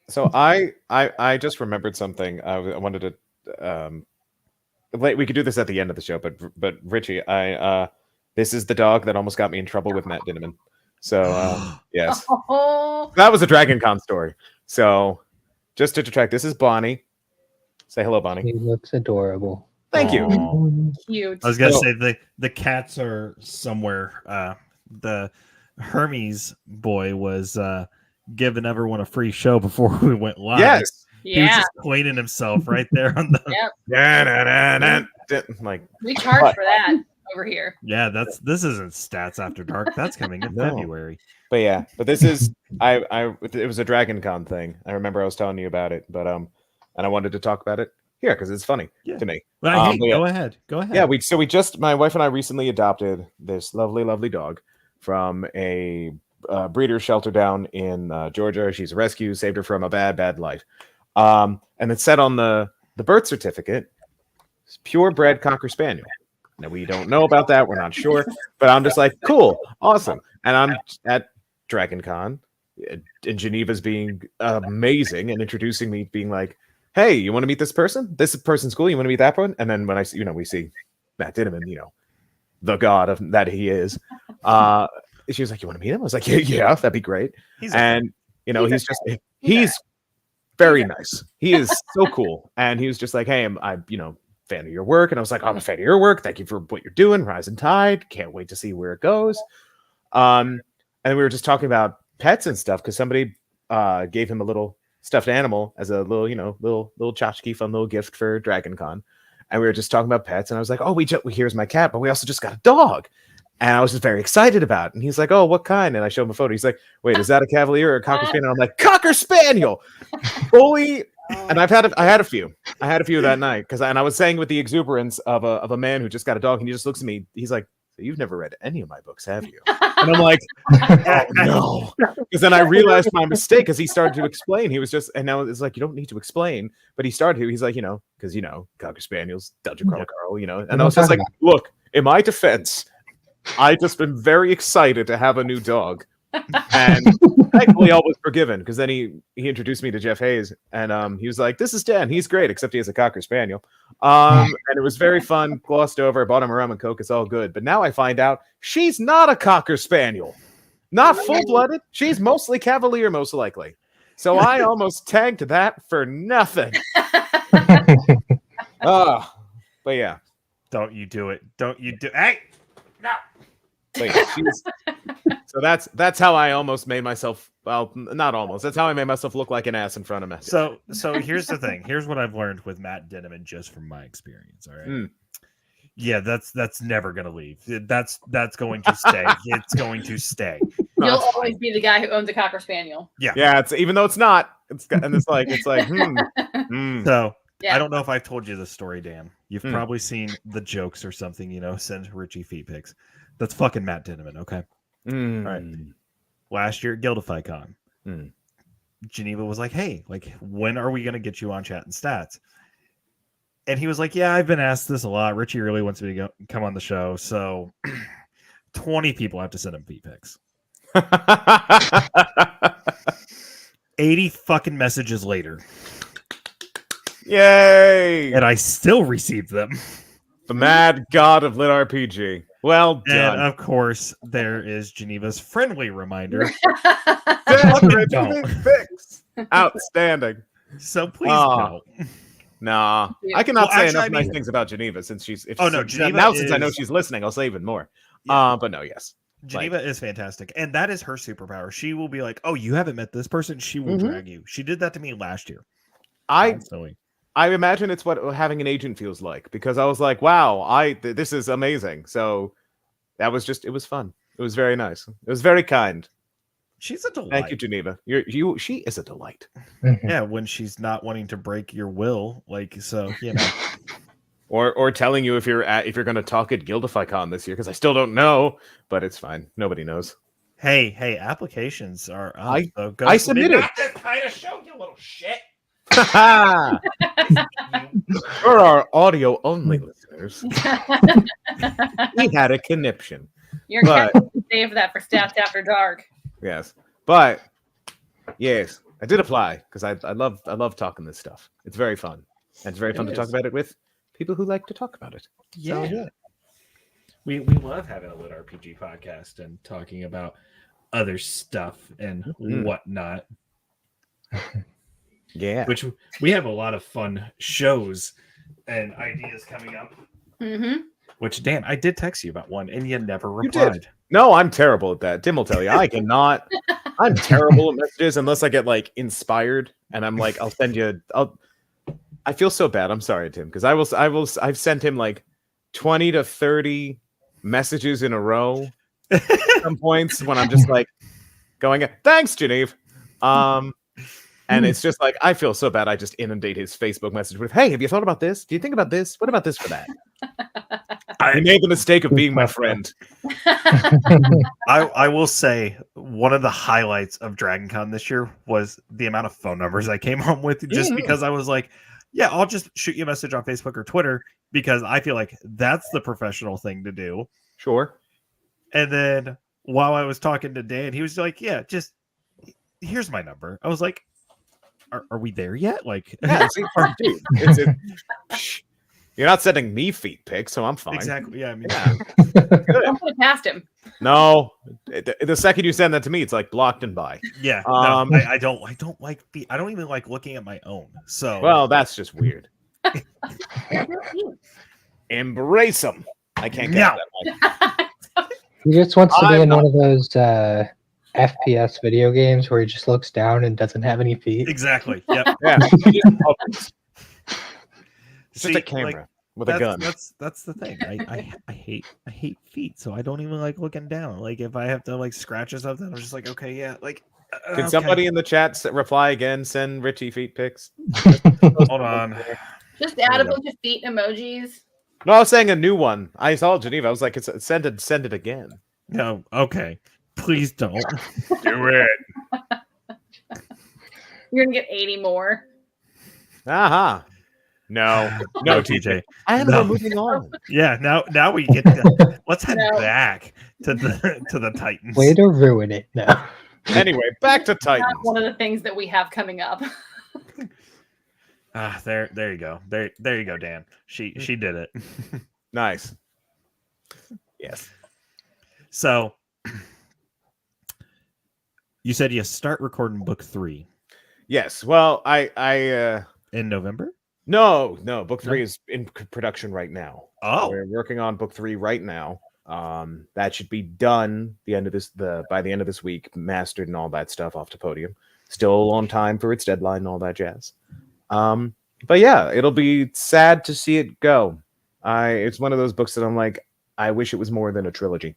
So I just remembered something. I wanted to we could do this at the end of the show, but Richie, this is the dog that almost got me in trouble with Matt Dinneman. So yes, that was a Dragon Con story. So just to detract, this is Bonnie. Say hello, Bonnie. He looks adorable. Thank you. Cute. I was gonna say the cats are somewhere. The Hermes boy was giving everyone a free show before we went live. Yes. He was just cleaning himself right there on the. Yep. Like, we charge for that. over here. Yeah, this isn't Stats After Dark. That's coming in February. But yeah, but this is it was a Dragon Con thing. I remember I was telling you about it, but and I wanted to talk about it here because it's funny to me. Well, hey, go ahead. Yeah, my wife and I recently adopted this lovely dog from a breeder shelter down in Georgia. She's a rescue, saved her from a bad life. And it said on the birth certificate, purebred Cocker Spaniel. Now, we don't know about that. We're not sure. But I'm just like, cool, awesome. And I'm at Dragon Con, and Geneva's being amazing and introducing me, being like, hey, you want to meet this person? This person's cool. You want to meet that one? And then when I see, we see Matt Dinneman, the god of that he is. She was like, you want to meet him? I was like, yeah, that'd be great. He's very nice. He is so cool. And he was just like, hey, I'm fan of your work. And I was like, I'm a fan of your work. Thank you for what you're doing. Rise and Tide. Can't wait to see where it goes. And we were just talking about pets and stuff because somebody gave him a little stuffed animal as a little tchotchke, fun little gift for Dragon Con. And we were just talking about pets. And I was like, oh, here's my cat, but we also just got a dog. And I was just very excited about it. And he's like, oh, what kind? And I showed him a photo. He's like, wait, is that a Cavalier or a Cocker Spaniel? And I'm like, Cocker Spaniel! Fully. And I had a few that night and I was saying with the exuberance of a man who just got a dog, and he just looks at me. He's like, you've never read any of my books, have you? And I'm like, oh, no. Because then I realized my mistake because he started to explain. He was just, and now it's like, you don't need to explain. But he started to, he's like, because, Cocker Spaniels, Dungeon Crawl Carl, And I was just like, look, in my defense, I just been very excited to have a new dog. And thankfully all was forgiven because then he introduced me to Jeff Hayes, and he was like, this is Dan, he's great, except he has a Cocker Spaniel. And it was very fun, glossed over. I bought him a rum and coke, it's all good. But now I find out she's not a Cocker Spaniel, not full-blooded. She's mostly Cavalier, most likely. So I almost tagged that for nothing. But yeah, don't you do it. Hey, no. But yeah, so that's how I almost made myself. Well, not almost. That's how I made myself look like an ass in front of Matt. So here's the thing. Here's what I've learned with Matt Dinneman just from my experience. All right. Yeah, that's never gonna leave. That's going to stay. It's going to stay. You'll always be the guy who owns a Cocker Spaniel. Yeah. It's even though it's not. It's like. So. Yeah. I don't know if I've told you this story, Dan. You've probably seen the jokes or something, send Richie feet pics. That's fucking Matt Dinneman, okay? All right. Last year at Gildify Con, Geneva was like, hey, when are we going to get you on Chat and Stats? And he was like, yeah, I've been asked this a lot. Richie really wants me to come on the show. So 20 people have to send him feet pics. 80 fucking messages later. Yay! And I still received them. The mad god of lit RPG. Well done. And of course, there is Geneva's friendly reminder. Don't. Fix. Outstanding. So please don't. Nah. I cannot say enough nice things about Geneva since she's. Since I know she's listening, I'll say even more. Yeah. But no, yes. Geneva is fantastic. And that is her superpower. She will be like, oh, you haven't met this person? She will drag you. She did that to me last year. I imagine it's what having an agent feels like, because I was like, wow, this is amazing. So that was it was fun. It was very nice. It was very kind. She's a delight. Thank you, Geneva. She is a delight. Yeah, when she's not wanting to break your will, or telling you if you're going to talk at Gildify Con this year, because I still don't know, but it's fine. Nobody knows. Hey, applications are up. I submitted. Not this kind of show, you little shit. For our audio only listeners, we had a conniption. You're going to save that for Stats After Dark. Yes, but yes, I did apply because I love talking this stuff. It's very fun, and it's very fun to talk about it with people who like to talk about it. Yeah, so, yeah. We love having a lit RPG podcast and talking about other stuff and whatnot. Yeah, which we have a lot of fun shows and ideas coming up. Which, Dan, I did text you about one, and you never replied. You did. No, I'm terrible at that. Tim will tell you. I cannot. I'm terrible at messages unless I get inspired, and I'm like, I'll send you. I feel so bad. I'm sorry, Tim, because I've sent him 20 to 30 messages in a row at some points when I'm just like going, thanks, Geneve. And it's just like, I feel so bad. I just inundate his Facebook message with, hey, have you thought about this? Do you think about this? What about this for that? I made the mistake of being my friend. I will say one of the highlights of DragonCon this year was the amount of phone numbers I came home with, just because I was like, yeah, I'll just shoot you a message on Facebook or Twitter because I feel like that's the professional thing to do. Sure. And then while I was talking to Dan, he was like, yeah, just here's my number. I was like, are we there yet? Like, yeah, see, dude, you're not sending me feet pics, so I'm fine. Exactly. Yeah. I mean, Don't put it past him. No, the second you send that to me, it's like blocked and by. Yeah. No, I don't like feet. I don't even like looking at my own. So, well, that's just weird. Embrace them. I can't get that. He just wants to be in one of those FPS video games where he just looks down and doesn't have any feet. Exactly. Yep. Yeah. It's just a camera with a gun. That's the thing. I hate feet, so I don't even like looking down. Like if I have to like scratch or something, I'm just like, okay, yeah. Like, can somebody in the chat reply again? Send Richie feet pics. Hold on. Just add a bunch of feet emojis. No, I was saying a new one. I saw Geneva. I was like, send it again. No, okay. Please don't do it. You're gonna get 80 more. No, TJ. And we're moving on. Yeah, now we get to, let's head back to the Titans. Way to ruin it now. Anyway, back to Titans. Not one of the things that we have coming up. There you go. There you go, Dan. She did it. Nice. Yes. So you said you start recording book 3. Yes. Well, I in November? No, book 3 is in production right now. Oh. We're working on book 3 right now. That should be done by the end of this week, mastered and all that stuff off to Podium. Still on time for its deadline and all that jazz. But yeah, it'll be sad to see it go. It's one of those books that I'm like, I wish it was more than a trilogy.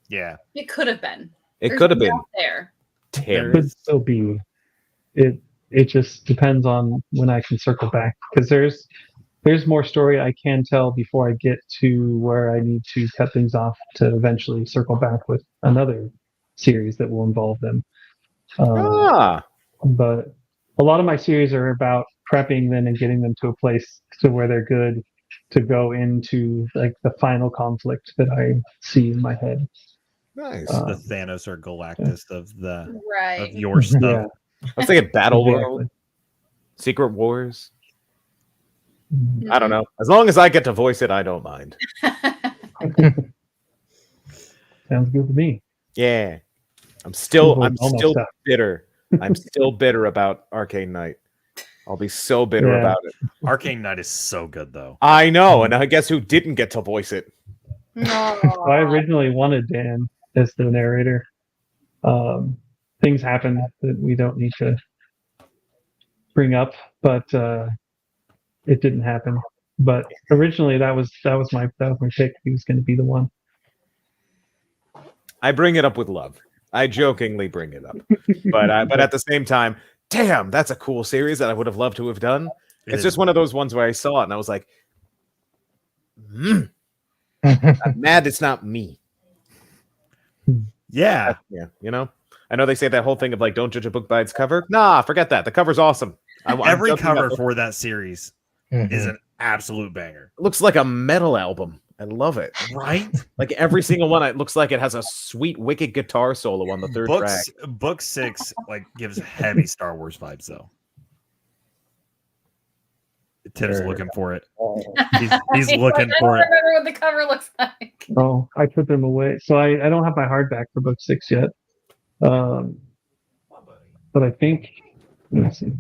Yeah. It could have been. It could have been. There. It could still be. It just depends on when I can circle back, because there's more story I can tell before I get to where I need to cut things off to eventually circle back with another series that will involve them. But a lot of my series are about prepping them and getting them to a place to where they're good to go into like the final conflict that I see in my head. Nice. The Thanos or Galactus of your Right. stuff. Yeah. I was thinking Battle World, Secret Wars. I don't know. As long as I get to voice it, I don't mind. Sounds good to me. Yeah. I'm still bitter. I'm still bitter about Arcane Knight. I'll be so bitter about it. Arcane Knight is so good, though. I know, and I guess who didn't get to voice it? No. I originally wanted Dan as the narrator. Things happen that we don't need to bring up, but it didn't happen. But originally, that was my pick. He was going to be the one. I bring it up with love. I jokingly bring it up, but at the same time, damn, that's a cool series that I would have loved to have done. It's just one of those ones where I saw it and I was like, I'm mad it's not me. Yeah. Yeah, you know? I know they say that whole thing of like, don't judge a book by its cover. Nah, forget that. The cover's awesome. Every cover for that series is an absolute banger. It looks like a metal album. I love it. Right? Like every single one, it looks like it has a sweet, wicked guitar solo on the third track. Book 6 like gives heavy Star Wars vibes, though. Tim's looking for it. He's looking for it. I don't remember what the cover looks like. Oh, I put them away. So I don't have my hardback for book 6 yet. But I think, let me see.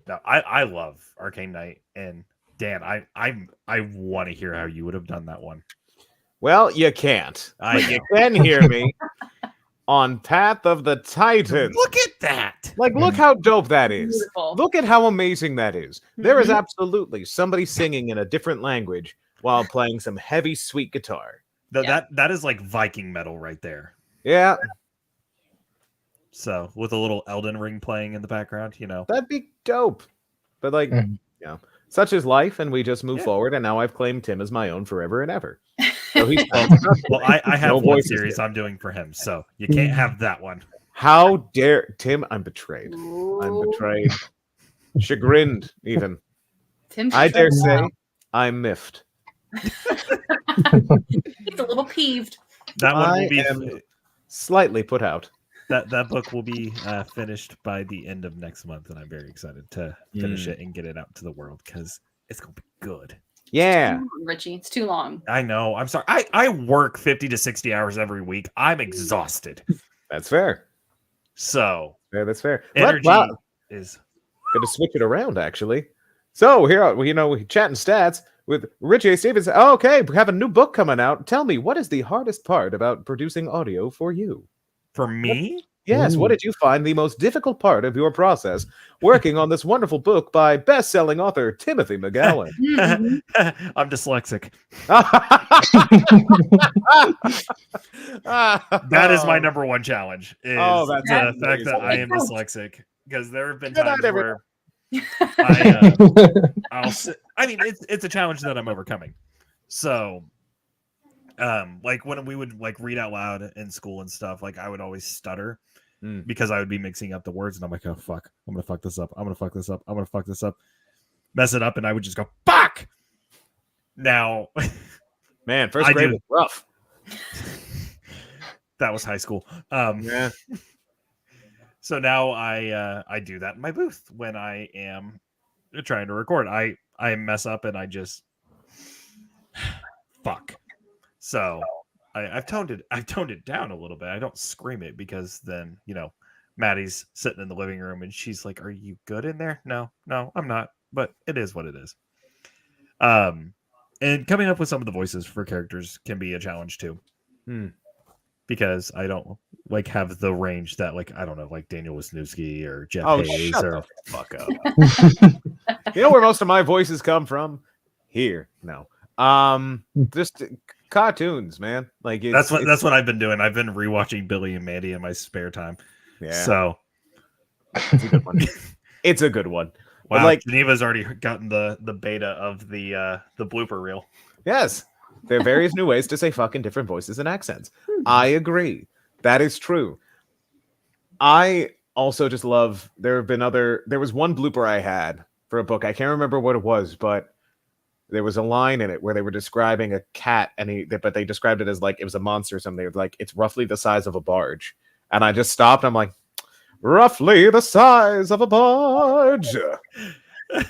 No, I love Arcane Knight, and Dan, I want to hear how you would have done that one. Well, you can't. You can hear me. on Path of the Titans. Look at that. Like, look how dope that is. Beautiful. Look at how amazing that is. There is absolutely somebody singing in a different language while playing some heavy, sweet guitar. That is like Viking metal right there. Yeah. So with a little Elden Ring playing in the background, you know. That'd be dope. But like, such is life, and we just move forward, and now I've claimed Tim as my own forever and ever. So he's well, I have one series I'm doing for him, so you can't have that one. How dare Tim? I'm betrayed. I'm betrayed. Chagrined, even. I dare say I'm miffed. He's a little peeved. That one will be slightly put out. That book will be finished by the end of next month, and I'm very excited to finish it and get it out to the world because it's gonna be good. Yeah, Richie, it's too long. I know. I'm sorry. I work 50 to 60 hours every week. I'm exhausted. That's fair. So yeah, that's fair. Energy is going to switch it around, actually. So here, we chatting stats with Richie A. Stevens. Okay, we have a new book coming out. Tell me, what is the hardest part about producing audio for you? For me? Yes. Ooh. What did you find the most difficult part of your process working on this wonderful book by best-selling author Timothy McGowen? I'm dyslexic. That is my number one challenge. Is the fact that I am dyslexic. Because there have been times where I'll sit. I mean, it's a challenge that I'm overcoming. So, like when we would like read out loud in school and stuff, like I would always stutter. Because I would be mixing up the words, and I'm like, oh fuck, I'm gonna fuck this up. I'm gonna fuck this up. I'm gonna fuck this up. Mess it up, and I would just go fuck. Now, man, first grade was rough. That was high school. Yeah. So now I do that in my booth when I am trying to record. I mess up and I just fuck. So. I've toned it down a little bit. I don't scream it because then, Maddie's sitting in the living room and she's like, "Are you good in there?" No, I'm not, but it is what it is. And coming up with some of the voices for characters can be a challenge too. Because I don't like have the range that I don't know, like Daniel Wisniewski or Jeff Hayes shut or the fuck up. You know where most of my voices come from? Here. No. Just cartoons, man. Like that's what I've been doing. I've been rewatching Billy and Mandy in my spare time. Yeah. So it's a good one. It's a good one. Wow, Geneva's already gotten the beta of the blooper reel. Yes. There are various new ways to say fuck in different voices and accents. I agree. That is true. I also just love there was one blooper I had for a book. I can't remember what it was, but there was a line in it where they were describing a cat, but they described it as like it was a monster or something. They were like, it's roughly the size of a barge. And I just stopped. I'm like, roughly the size of a barge.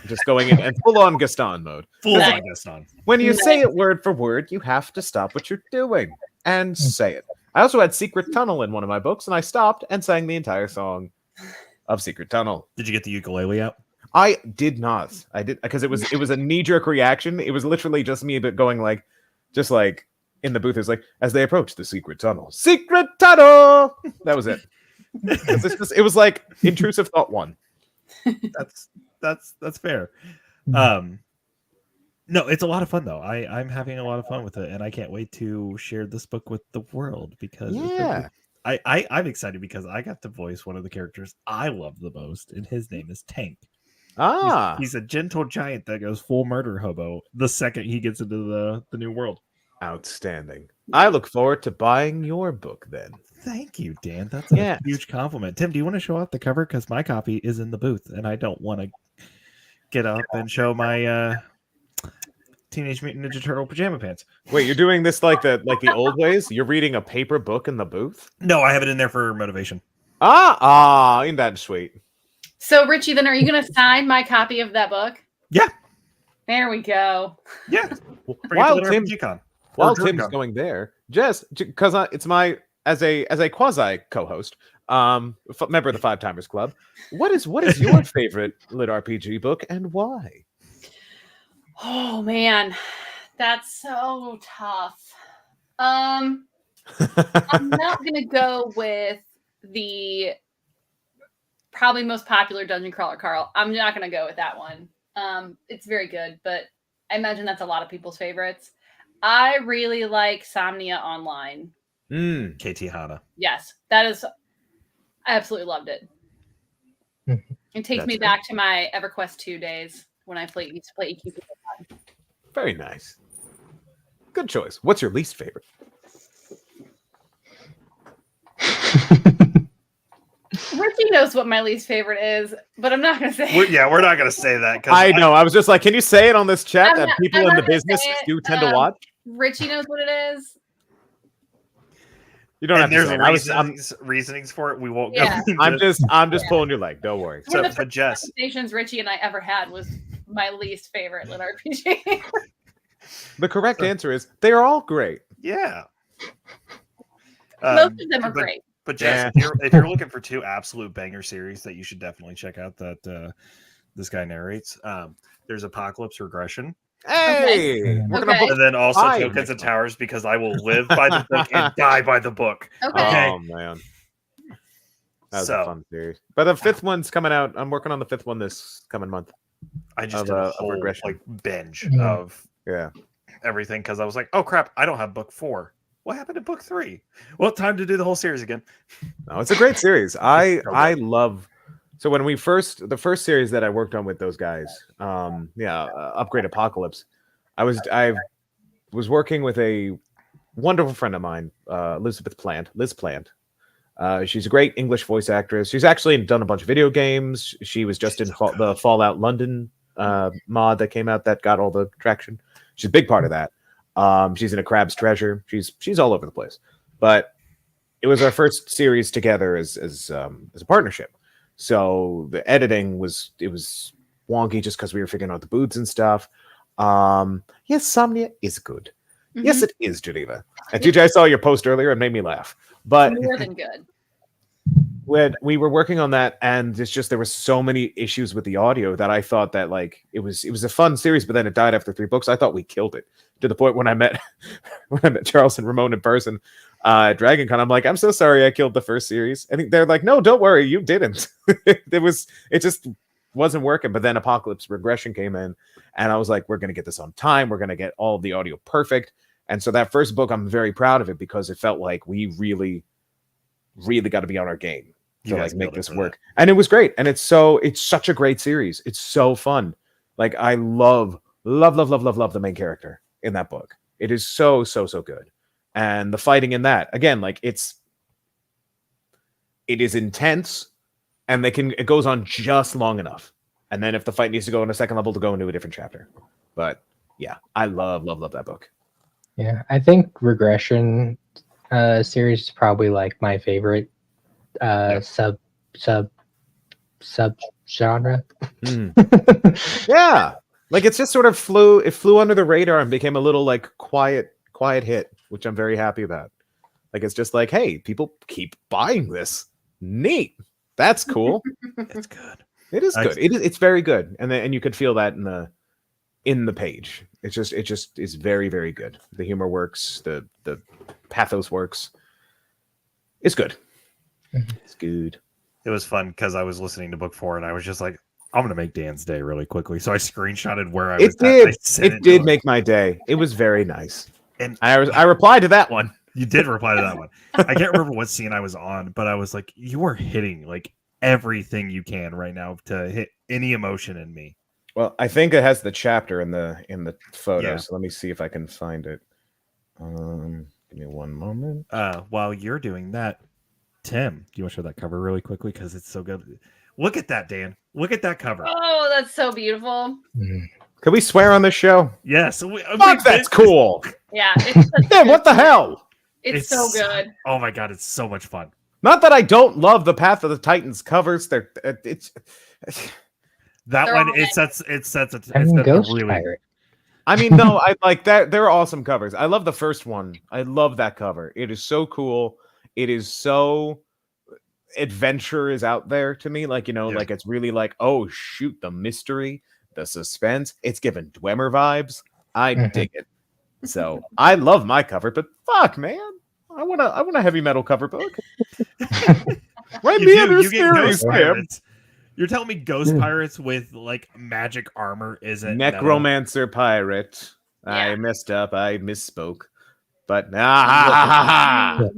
Just going in and full on Gaston mode. Full on Gaston. When you say it word for word, you have to stop what you're doing and say it. I also had Secret Tunnel in one of my books, and I stopped and sang the entire song of Secret Tunnel. Did you get the ukulele out? I did not. I did because it was a knee-jerk reaction. It was literally just me, but going just like in the booth. It's like as they approach the secret tunnel. Secret tunnel. That was it. It was like intrusive thought one. That's fair. No, it's a lot of fun though. I'm having a lot of fun with it, and I can't wait to share this book with the world because I'm excited because I got to voice one of the characters I love the most, and his name is Tank. He's a gentle giant that goes full murder hobo the second he gets into the new world. Outstanding. I look forward to buying your book then. Thank you, Dan. That's a huge compliment. Tim, do you want to show off the cover? Because my copy is in the booth, and I don't want to get up and show my Teenage Mutant Ninja Turtle pajama pants. Wait, you're doing this like the old ways? You're reading a paper book in the booth? No, I have it in there for motivation. Ain't that sweet? So, Richie, then are you going to sign my copy of that book? Yeah. There we go. Yeah. While Tim's going there, just because it's my as a quasi co-host, member of the Five Timers Club. What is your favorite lit RPG book and why? Oh man, that's so tough. I'm not going to go with the probably most popular dungeon crawler, Carl. I'm not going to go with that one. It's very good, but I imagine that's a lot of people's favorites. I really like Somnia Online. KT Hana. Yes, that is. I absolutely loved it. It takes me back to my EverQuest 2 days when I used to play EQP. Very nice. Good choice. What's your least favorite? Richie knows what my least favorite is, but I'm not going to say. We're not going to say that. I know. I was just like, can you say it on this chat that people in the business do tend to watch? Richie knows what it is. You don't have to say it. Reasonings for it. We won't Yeah. go. I'm just pulling your leg. Don't worry. One of the first conversations Richie and I ever had was my least favorite lit RPG. The correct answer is they are all great. Yeah. Most of them are great. But Jess, if you're looking for 2 absolute banger series that you should definitely check out that this guy narrates, there's Apocalypse Regression. Hey! Okay. And then also Tokens and Towers, because I will live by the book and die by the book. Okay. Oh, man. That was a fun series. But the 5th one's coming out. I'm working on the 5th one this coming month. I just did a whole binge of everything because I was like, oh, crap, I don't have book 4. What happened to book 3? Well, time to do the whole series again. No, it's a great series. I love. So when the first series that I worked on with those guys, Upgrade Apocalypse, I was working with a wonderful friend of mine, Liz Plant. She's a great English voice actress. She's actually done a bunch of video games. She was just in the Fallout London mod that came out that got all the traction. She's a big part of that. She's in A Crab's Treasure. She's all over the place. But it was our first series together as a partnership. So the editing was wonky just because we were figuring out the boots and stuff. Yes, Somnia is good. Mm-hmm. Yes, it is, Geneva. And TJ, I saw your post earlier and made me laugh. But more than good. When we were working on that, and it's just there were so many issues with the audio that I thought that it was a fun series, but then it died after 3 books. I thought we killed it to the point when I met Charles and Ramon in person at Dragon Con. I'm like, I'm so sorry I killed the first series. I think they're like, no, don't worry, you didn't. It just wasn't working. But then Apocalypse Regression came in, and I was like, we're gonna get this on time. We're gonna get all of the audio perfect. And so that first book, I'm very proud of it because it felt like we really got to be on our game to make this work. And it was great. And it's such a great series. It's so fun. Like I love the main character in that book. It is so good. And the fighting in that, again, it is intense and it goes on just long enough. And then if the fight needs to go on a second level to go into a different chapter. But yeah, I love that book. Yeah, I think Regression series is probably my favorite sub genre. Yeah, it's just sort of flew under the radar and became a little quiet hit, which I'm very happy about. It's just hey, people keep buying this. Neat, that's cool. It's good. It is good. It's very good, and you could feel that in the page. It just is very, very good. The humor works. The pathos works. It's good. It's good. It was fun because I was listening to book 4 and I was just like, I'm gonna make Dan's day really quickly. So I screenshotted where I was. It did make my day. It was very nice. And I replied to that one. You did reply to that one. I can't remember what scene I was on, but I was like, you are hitting everything you can right now to hit any emotion in me. Well, I think it has the chapter in the photo. Yeah. So let me see if I can find it. Give me one moment. While you're doing that, Tim, do you want to show that cover really quickly because it's so good? Look at that, Dan. Look at that cover. Oh, that's so beautiful. Can we swear on this show? Yes. That's cool. Yeah. Dan, what the hell? It's so good. Oh my god, it's so much fun. Not that I don't love the Path of the Titans covers. That one, it sets a really. Pirate. I mean, no, I like that. They're awesome covers. I love the first one. I love that cover. It is so cool. It is so adventure is out there to me. It's really oh shoot, the mystery, the suspense. It's given Dwemer vibes. I dig it. So I love my cover, but fuck, man, I want a heavy metal cover book. Write You me do. a new You get series, Ghost Tim. Pirates. You're telling me Ghost Pirates with like magic armor isn't Necromancer pirate. Yeah. I messed up. I misspoke. But Mhm.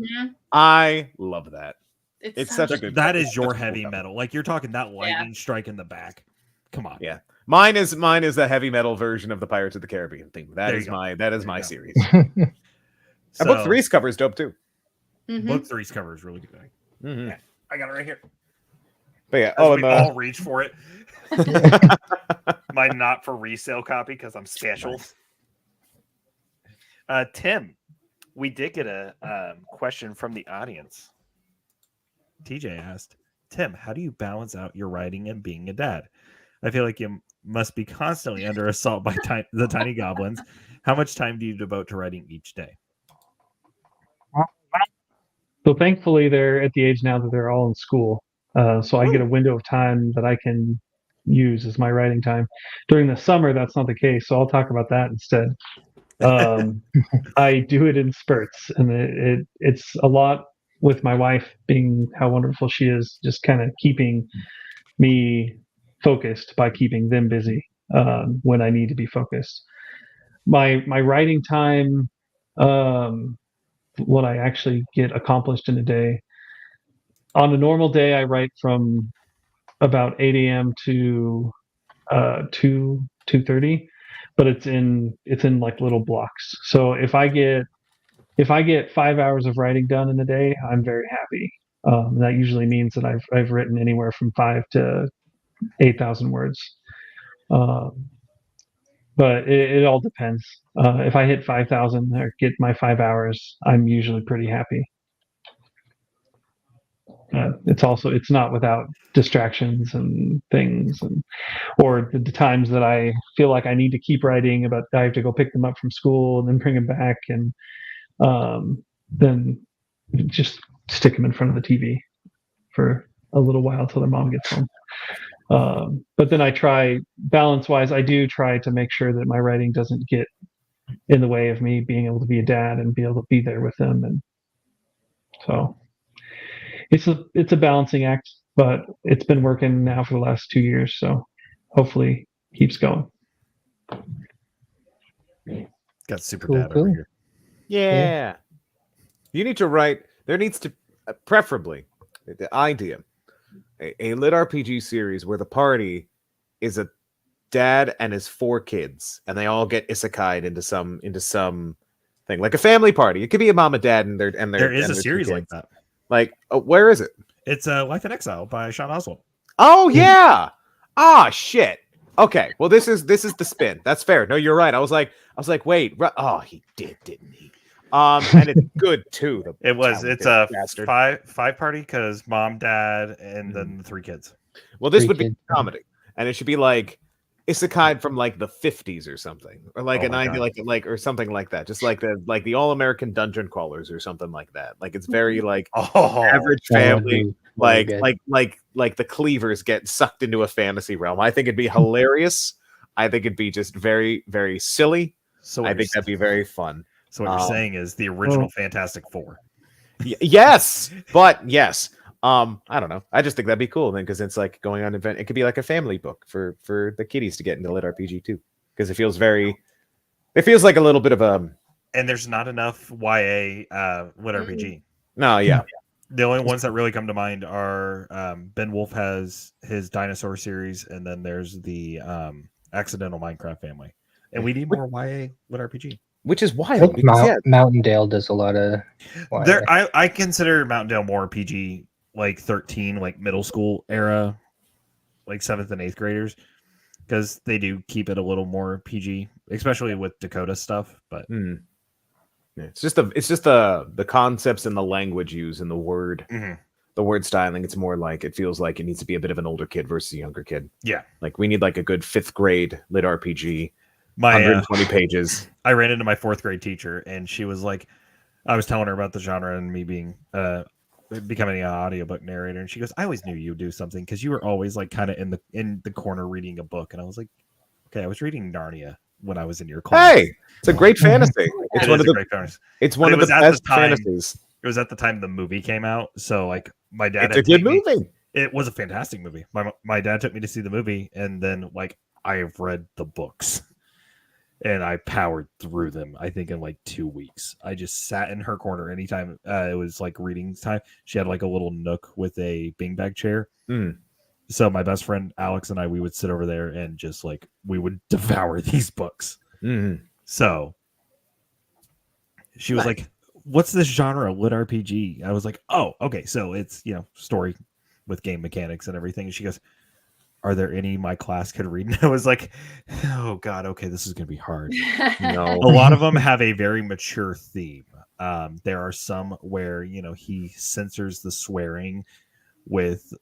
I love that. It's such a good. That it's is your such a cool heavy cover. metal. Like you're talking that lightning strike in the back. Come on. Yeah. Mine is the heavy metal version of the Pirates of the Caribbean theme. That There is you go. my series. So, And book 3's cover is dope too. Book 3's cover is really good. Mm-hmm. Yeah, I got it right here. But yeah, We all reach for it. My not for resale copy because I'm special. Tim, we did get a question from the audience. TJ asked, Tim, how do you balance out your writing and being a dad? I feel like you must be constantly under assault by the tiny goblins. How much time do you devote to writing each day? So thankfully, they're at the age now that they're all in school. So I get a window of time that I can use as my writing time. During the summer, that's not the case. So I'll talk about that instead. I do it in spurts, and it's a lot with my wife being how wonderful she is, just kind of keeping me focused by keeping them busy when I need to be focused. My writing time, what I actually get accomplished in a day. On a normal day, I write from about 8 a.m. to 2:30, but it's in like little blocks. So if I get 5 hours of writing done in a day, I'm very happy. That usually means that I've written anywhere from 5 to 8,000 words. But it all depends. If I hit 5,000 or get my 5 hours, I'm usually pretty happy. It's not without distractions and things, or the times that I feel like I need to keep writing, but I have to go pick them up from school and then bring them back, and then just stick them in front of the TV for a little while till their mom gets home. But then I try, balance-wise, I do try to make sure that my writing doesn't get in the way of me being able to be a dad and be able to be there with them, and so it's a balancing act, but it's been working now for the last 2 years, so hopefully keeps going. Got super Cool, dad over here. Yeah. You need to write. There needs to, preferably, the idea, a lit RPG series where the party is a dad and his 4 kids, and they all get isekai'd into some thing, like a family party. It could be a mom and dad and their. There is a series like that. Like, where is it? It's Life in Exile by Sean Oswald. Oh yeah. Shit. Okay. Well, this is the spin. That's fair. No, you're right. I was like, wait. Oh, he did, didn't he? And it's good too. It's a bastard. five party because mom, dad, and then the 3 kids. Well, this would be comedy, and it should be like isekai from like the 50s or something, or like an idea like or something like that, just like the All-American Dungeon Crawlers or something like that. Like it's very like average family, like the Cleavers get sucked into a fantasy realm. I think it'd be hilarious. I think it'd be just very, very silly. So I think that'd be very fun. So what you're saying is the original Fantastic Four. Yes, but yes. I don't know. I just think that'd be cool then, because it's like going on an event. It could be like a family book for the kiddies to get into lit RPG too, because it feels like a little bit of a. And there's not enough YA lit RPG. No, yeah. The only ones that really come to mind are Ben Wolf has his dinosaur series, and then there's the Accidental Minecraft Family, and we need more YA lit RPG. Which is wild. Mountain Dale does a lot of. There, I consider Mountain Dale more PG, like 13, like middle school era, like 7th and 8th graders, because they do keep it a little more PG, especially with Dakota stuff. But it's just the concepts and the language used and the word styling. It's more like it feels like it needs to be a bit of an older kid versus a younger kid. Yeah, like we need like a good 5th grade lit RPG. 120 pages. I ran into my 4th grade teacher, and she was like, I was telling her about the genre and me being becoming an audiobook narrator, and she goes, I always knew you would do something because you were always like kind of in the corner reading a book. And I was like, okay, I was reading Narnia when I was in your class. Hey, it's a great fantasy. It's one of the great fantasy. It's one of the best fantasies. It was at the time the movie came out, so like my dad. It's a good movie. It was a fantastic movie. My dad took me to see the movie, and then like I've read the books, and I powered through them. I think in like 2 weeks. I just sat in her corner anytime it was like reading time. She had like a little nook with a beanbag chair. Mm. So my best friend Alex and I, we would sit over there and just like we would devour these books. Mm. So she was like, "What's this genre? Lit RPG?" I was like, "Oh, okay. So it's story with game mechanics and everything." And she goes, "Are there any my class could read?" And I was like, "Oh God, okay, this is gonna be hard." No. A lot of them have a very mature theme. There are some where he censors the swearing with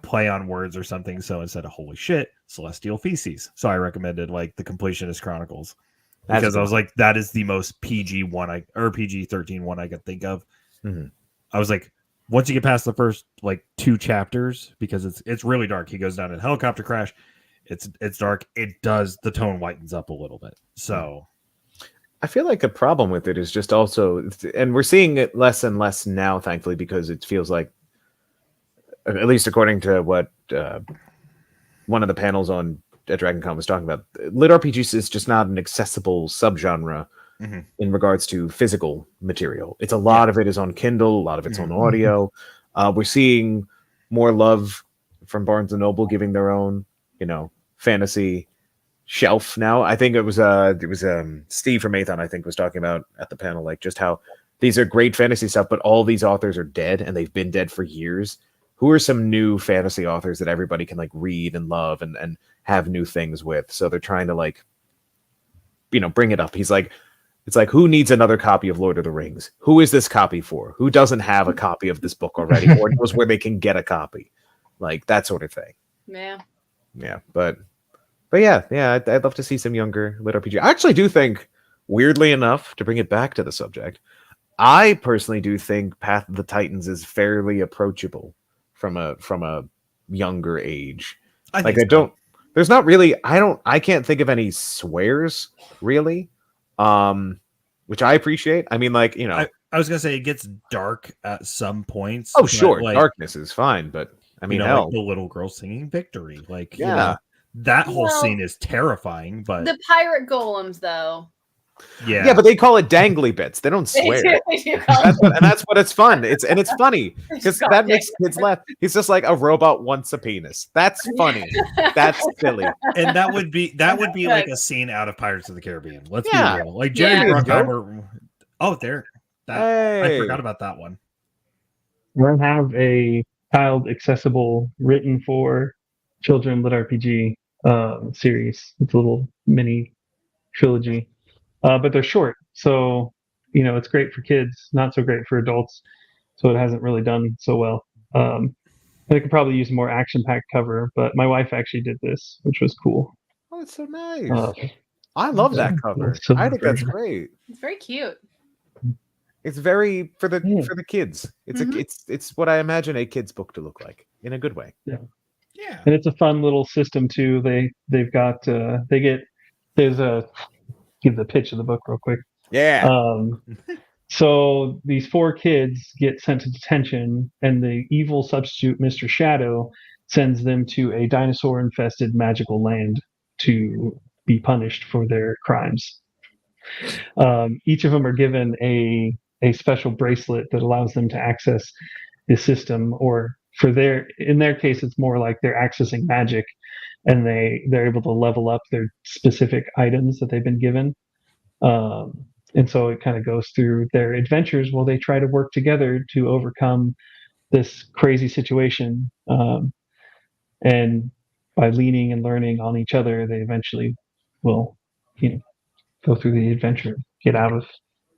play on words or something. So instead of "holy shit," celestial feces. So I recommended like the Completionist Chronicles because I was like, that is the most PG one or PG-13 one I could think of. Mm-hmm. I was like, once you get past the first like 2 chapters, because it's really dark. He goes down in a helicopter crash. It's dark. The tone lightens up a little bit. So I feel like a problem with it is just also, and we're seeing it less and less now, thankfully, because it feels like, at least according to what one of the panels on at DragonCon was talking about, lit RPGs is just not an accessible subgenre in regards to physical material. It's a lot of it is on Kindle, a lot of it's on audio. We're seeing more love from Barnes and Noble giving their own, fantasy shelf now. I think it was Steve from Athon, I think, was talking about at the panel, like just how these are great fantasy stuff, but all these authors are dead and they've been dead for years. Who are some new fantasy authors that everybody can like read and love and have new things with? So they're trying to like, bring it up. He's like, it's like, who needs another copy of Lord of the Rings? Who is this copy for? Who doesn't have a copy of this book already or knows where they can get a copy? Like that sort of thing. Yeah. Yeah. But yeah, I'd love to see some younger lit RPG. I actually do think, weirdly enough, to bring it back to the subject, I personally do think Path of the Titans is fairly approachable from a younger age. I can't think of any swears really, which I appreciate. I mean, like, I was gonna say it gets dark at some points. Oh, sure, like, darkness is fine, but I mean, hell, like the little girl singing "Victory," like that whole scene is terrifying. But the pirate golems, though. Yeah, but they call it dangly bits. They don't swear. And that's what it's fun. It's funny because that makes kids laugh. He's just like, a robot wants a penis. That's funny. That's silly. And that would be like a scene out of Pirates of the Caribbean. Let's be real. Like Jerry Bruckheimer. Oh, there. I forgot about that one. We'll have a child accessible written for children lit RPG series. It's a little mini trilogy. But they're short, so it's great for kids, not so great for adults. So it hasn't really done so well. They could probably use a more action-packed cover, but my wife actually did this, which was cool. Oh, it's so nice. I love that cover. I think that's great. It's very cute. It's very for the kids. It's what I imagine a kid's book to look like in a good way. Yeah. And it's a fun little system too. They've got there's a. Give the pitch of the book real quick. Yeah. So these 4 kids get sent to detention, and the evil substitute, Mr. Shadow, sends them to a dinosaur-infested magical land to be punished for their crimes. Each of them are given a special bracelet that allows them to access the system, or in their case, it's more like they're accessing magic. And they're able to level up their specific items that they've been given. And so it kind of goes through their adventures while they try to work together to overcome this crazy situation. And by leaning and learning on each other, they eventually will, go through the adventure, get out of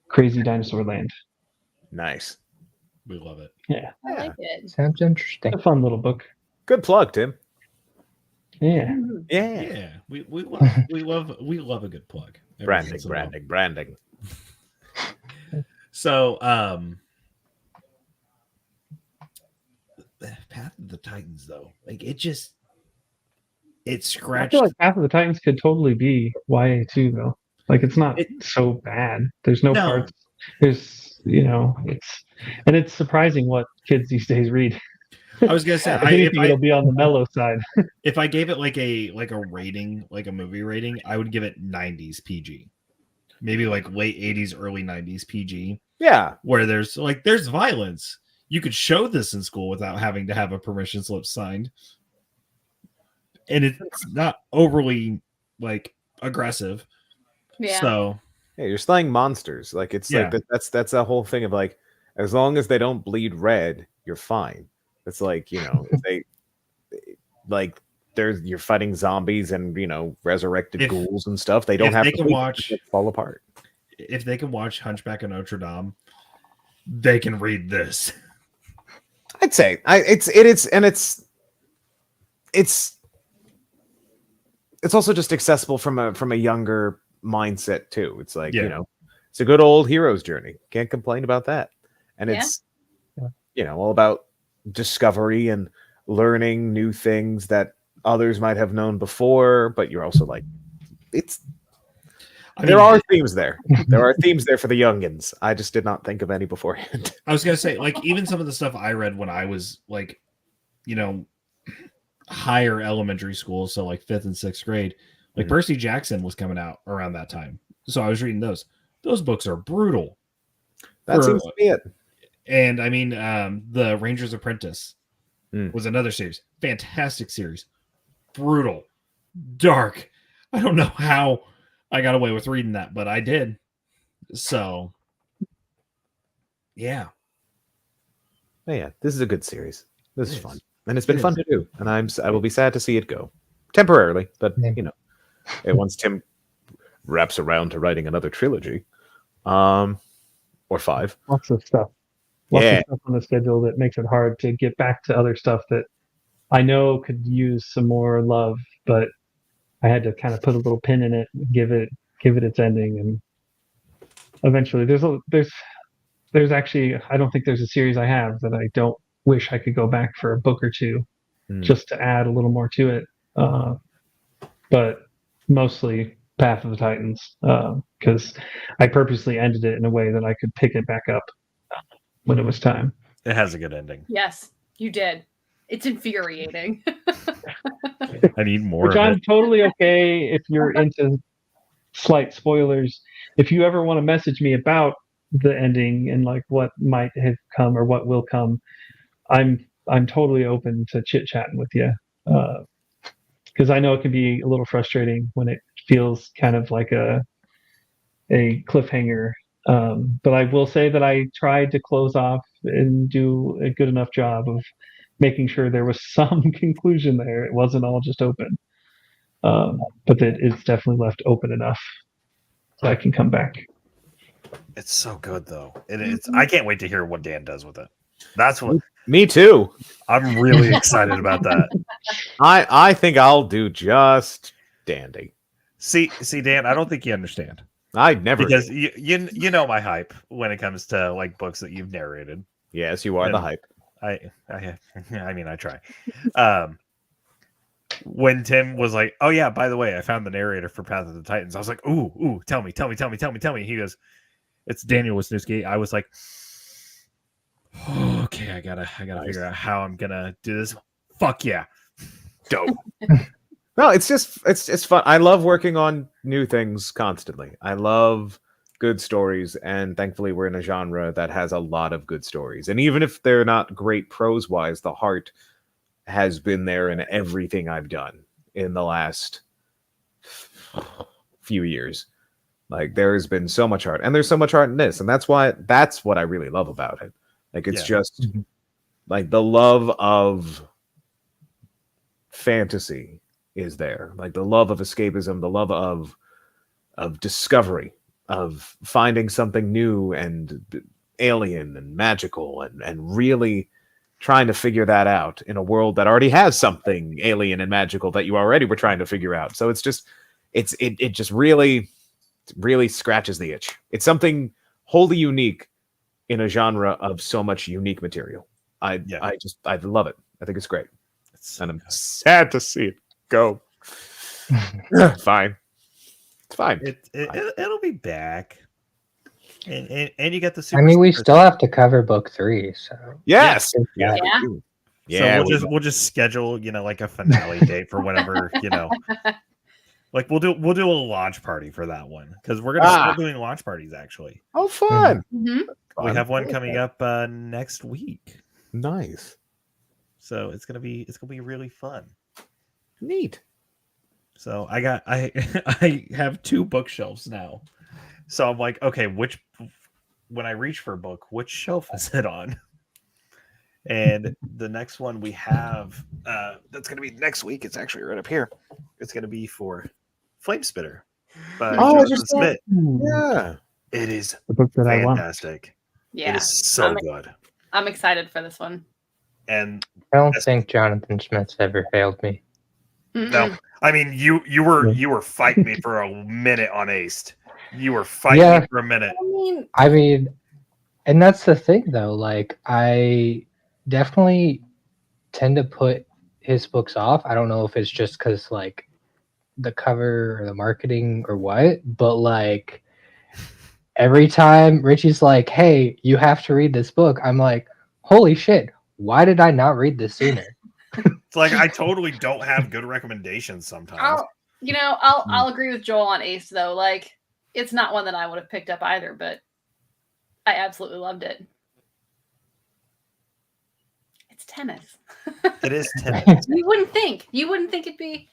crazy dinosaur land. Nice. We love it. Yeah. I like it. Sounds interesting. A fun little book. Good plug, Tim. Yeah. Yeah. We love a good plug. Branding. So, Path of the Titans, though, like it scratched. I feel like Path of the Titans could totally be YA too, though. Like it's not so bad. There's no parts. There's it's surprising what kids these days read. I was gonna say, If anything, it'll be on the mellow side. If I gave it like a rating, like a movie rating, I would give it 90s PG. Maybe like late 80s, early 90s PG. Yeah. Where there's violence. You could show this in school without having to have a permission slip signed. And it's not overly like aggressive. Yeah. So yeah, you're slaying monsters. Like it's like that's the whole thing of like, as long as they don't bleed red, you're fine. It's like, if they like you're fighting zombies and resurrected ghouls and stuff. They don't have to fall apart. If they can watch Hunchback of Notre Dame, they can read this. I'd say it's also just accessible from a younger mindset too. It's like, it's a good old hero's journey. Can't complain about that. And it's all about discovery and learning new things that others might have known before, but you're also like, there are themes there. There are themes there for the youngins. I just did not think of any beforehand. I was gonna say, like, even some of the stuff I read when I was like, higher elementary school, so like 5th and 6th grade, like Percy Jackson was coming out around that time. So I was reading those. Those books are brutal. That seems to be it. And I mean, the Ranger's Apprentice was another series. Fantastic series. Brutal. Dark. I don't know how I got away with reading that, but I did. So, yeah. Oh, yeah, this is a good series. This is fun. And it's been fun to do. And I will be sad to see it go. Temporarily, but, once Tim wraps around to writing another trilogy, or 5. Lots of stuff. Lots of stuff on the schedule that makes it hard to get back to other stuff that I know could use some more love, but I had to kind of put a little pin in it, give it its ending, and eventually there's actually, I don't think there's a series I have that I don't wish I could go back for a book or two just to add a little more to it. But mostly Path of the Titans, because I purposely ended it in a way that I could pick it back up when it was time. It has a good ending. Yes, you did. It's infuriating. I need more. Which I'm totally okay if you're into slight spoilers. If you ever want to message me about the ending and like what might have come or what will come, I'm totally open to chit-chatting with you. Because I know it can be a little frustrating when it feels kind of like a cliffhanger. But I will say that I tried to close off and do a good enough job of making sure there was some conclusion there. It wasn't all just open. But that it's definitely left open enough that I can come back. It's so good though. I can't wait to hear what Dan does with it. That's what. Me too. I'm really excited about that. I think I'll do just dandy. See, Dan, I don't think you understand. I never because did. you know my hype when it comes to like books that you've narrated. Yes, you are the hype. I mean, I try. When Tim was like, "Oh yeah, by the way, I found the narrator for Path of the Titans," I was like, "Ooh, tell me." He goes, "It's Daniel Wisniewski." I was like, "Okay, I gotta figure out how I'm gonna do this." Fuck yeah, dope. No, it's fun. I love working on new things constantly. I love good stories, and thankfully we're in a genre that has a lot of good stories. And even if they're not great prose-wise, the heart has been there in everything I've done in the last few years. Like there's been so much art, and there's so much art in this, and that's what I really love about it. Like it's just like the love of fantasy is there, like the love of escapism, the love of discovery, of finding something new and alien and magical, and really trying to figure that out in a world that already has something alien and magical that you already were trying to figure out. So it's just it just really scratches the itch. It's something wholly unique in a genre of so much unique material. I love it. I think it's great. And I'm sad to see it go. Fine. It's fine. It'll be back. And you get the super. I mean, we secret still have to cover book 3, so Yes. Yeah. we Yeah. do. So Yeah. we'll just schedule, like a finale date for whenever, like we'll do a launch party for that one because we're gonna start doing launch parties actually. Oh, fun. Mhm. We have one Fun. coming up next week, Nice. so it's gonna be really fun. Neat. So I I have 2 bookshelves now, so I'm like, okay, when I reach for a book, which shelf is it on? And the next one we have that's going to be next week. It's actually right up here. It's going to be for Flame Spitter by Jonathan Smith. Yeah. It is The book that I want. fantastic. Yeah. It is so good. I'm excited for this one. And I don't think Jonathan Smith's ever failed me. no, I mean you were fighting me for a minute on Aced. You were fighting me for a minute. I mean, and that's the thing though. Like, I definitely tend to put his books off. I don't know if it's just because like the cover or the marketing or what, but like every time Richie's like, "Hey, you have to read this book," I'm like, "Holy shit! Why did I not read this sooner?" It's like I totally don't have good recommendations sometimes. I'll agree with Joel on Ace though. Like, it's not one that I would have picked up either, but I absolutely loved it. It's tennis. It is tennis. You wouldn't think it'd be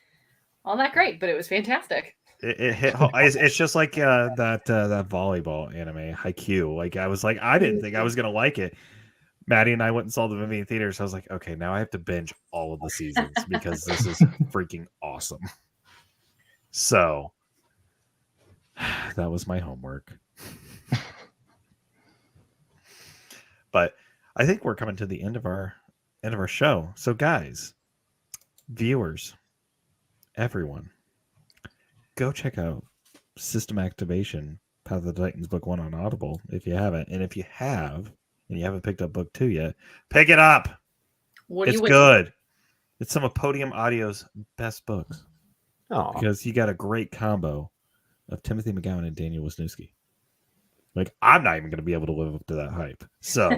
all that great, but it was fantastic. It hit home. It's just like that volleyball anime Haikyuu. Like I was like, I didn't think I was gonna like it. Maddie and I went and saw the movie in theaters. So I was like, okay, now I have to binge all of the seasons because this is freaking awesome. So that was my homework. But I think we're coming to the end of our show. So guys, viewers, everyone, go check out System Activation Path of the Titans Book 1 on Audible if you haven't. And if you have and you haven't picked up Book 2 yet, pick it up. It's good. It's some of Podium Audio's best books. Oh, Because you got a great combo of Timothy McGowen and Daniel Wisniewski. Like, I'm not even going to be able to live up to that hype. So,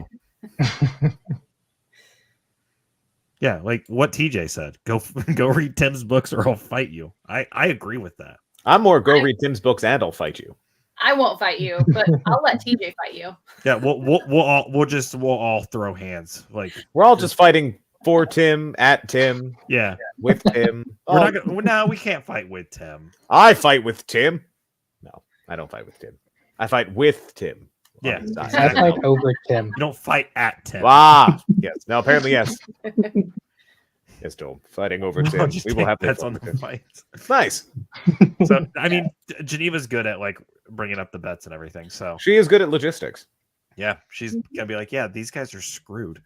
yeah, like what TJ said. Go read Tim's books or I'll fight you. I agree with that. I'm more go read Tim's books and I'll fight you. I won't fight you, but I'll let TJ fight you. Yeah, we'll all throw hands. Like We're all just fighting for Tim, at Tim, yeah, with Tim. we're not gonna. No, we can't fight with Tim. I fight with Tim. No, I don't fight with Tim. I fight with Tim. Yeah, I exactly. fight over Tim. You don't fight at Tim. Ah, yes. Now apparently yes. Yes, Joel. Fighting over No, Tim. just We will have bets fun on with the Tim. fights. Nice. So I mean, Geneva's good at like bringing up the bets and everything. So She is good at logistics. yeah, she's gonna be like, yeah, these guys are screwed.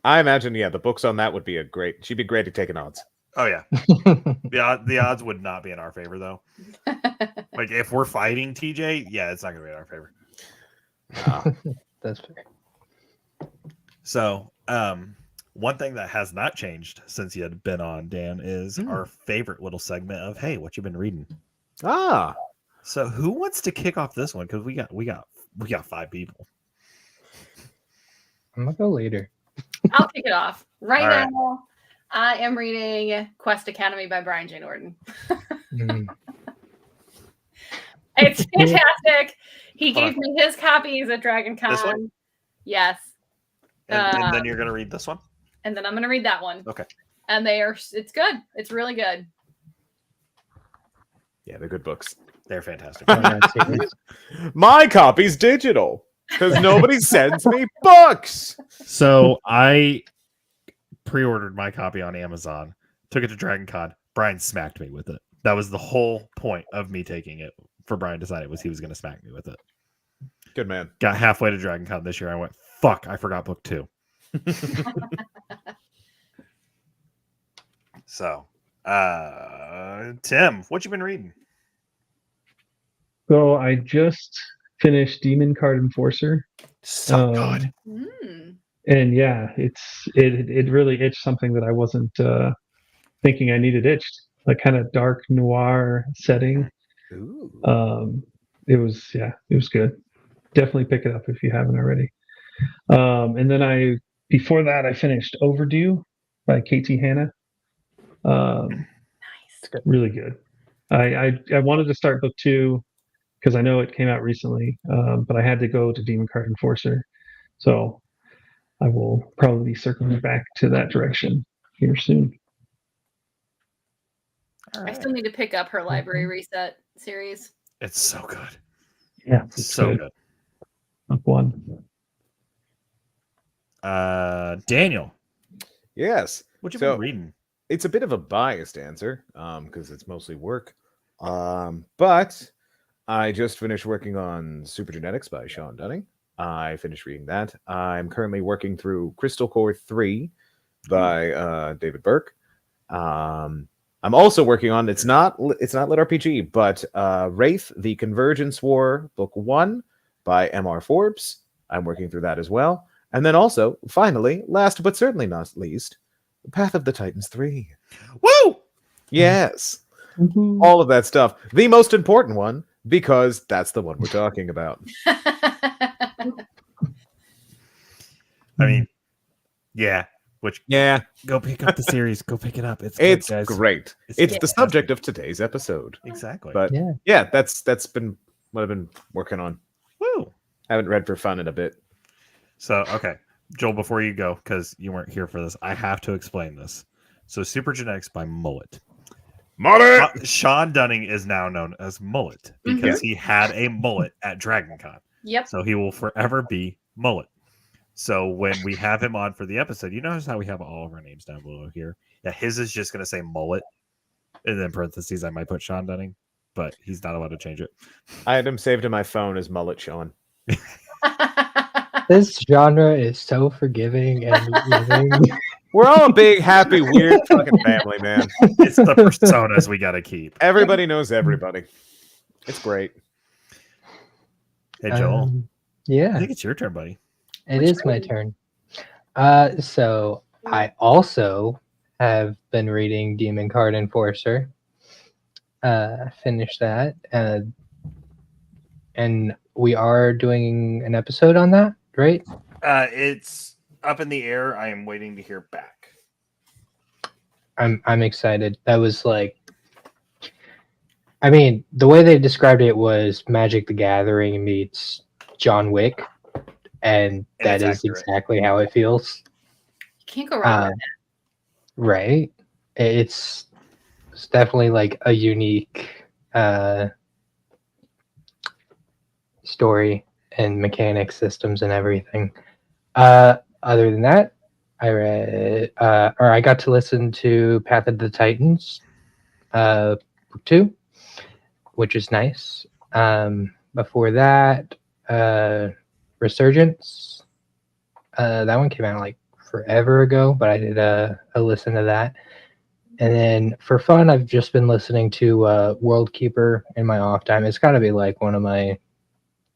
I imagine, yeah, the books on that would be she'd be great at taking odds. Oh yeah, the odds would not be in our favor though. Like if we're fighting TJ, yeah, it's not gonna be in our favor. That's fair. So, one thing that has not changed since you had been on, Dan, is our favorite little segment of "Hey, what you been reading?" Ah, So, who wants to kick off this one? Because we got 5 people. I'm gonna go later. I'll kick it off. Right All right. now, I am reading Quest Academy by Brian J. Norton. It's fantastic. He gave me his copies at Dragon This one? Con. Yes. And then you're gonna read this one. And then I'm going to read that one. Okay. And it's good. It's really good. yeah, they're good books. They're fantastic. My copy's digital because nobody sends me books. So I pre-ordered my copy on Amazon, took it to Dragon Con. Brian smacked me with it. That was the whole point of me taking it. For Brian decided was he was going to smack me with it. Good man. Got halfway to Dragon Con this year. I went, fuck, I forgot book 2. So, Tim, what you been reading? So I just finished Demon Card Enforcer. So good. And yeah, it really itched something that I wasn't thinking I needed itched. Like kind of dark noir setting. Ooh. It was good. definitely pick it up if you haven't already. And then before that, I finished Overdue by KT Hanna. Nice. Really good. I wanted to start book 2 because I know it came out recently, but I had to go to Demon Card Enforcer, so I will probably be circling back to that direction here soon. I still need to pick up her Library Reset series. It's so good. Yeah, it's so good. Book 1. Daniel. Yes. What you been reading? It's a bit of a biased answer, because it's mostly work. But I just finished working on Super Genetics by Sean Dunning. I finished reading that. I'm currently working through Crystal Core 3 by David Burke. I'm also working on it's not lit RPG, but Wraith: The Convergence War Book 1 by M.R. Forbes. I'm working through that as well. And then also, finally, last but certainly not least, Path of the Titans 3. Woo! Yes. All of that stuff. The most important one, because that's the one we're talking about. I mean, yeah. Go pick up the series. Go pick it up. It's good, guys. Great. It's the subject of today's episode. Exactly. But yeah, that's been what I've been working on. Woo! I haven't read for fun in a bit. So, okay. Joel, before you go, because you weren't here for this, I have to explain this. So, Super Genetics by Mullet. Sean Dunning is now known as Mullet because he had a mullet at DragonCon. Yep. So, he will forever be Mullet. So, when we have him on for the episode, you notice how we have all of our names down below here? Yeah, his is just going to say Mullet. And then parentheses, I might put Sean Dunning, but he's not allowed to change it. I had him saved in my phone as Mullet Sean. This genre is so forgiving and loving. We're all a big, happy, weird fucking family, man. It's the personas we got to keep. Everybody knows everybody. It's great. Hey, Joel. Yeah. I think it's your turn, buddy. It is my turn. So I also have been reading Demon Card Enforcer. Finished that. And we are doing an episode on that, right? It's up in the air. I am waiting to hear back. I'm excited. That was like, I mean, the way they described it was Magic the Gathering meets John Wick, and that is exactly how it feels. You can't go wrong with that. Right? It's definitely like a unique story and mechanics, systems, and everything. Other than that, I read, or I got to listen to Path of the Titans, book 2, which is nice. Before that, Resurgence. That one came out like forever ago, but I did a listen to that. And then for fun, I've just been listening to World Keeper in my off time. It's got to be like one of my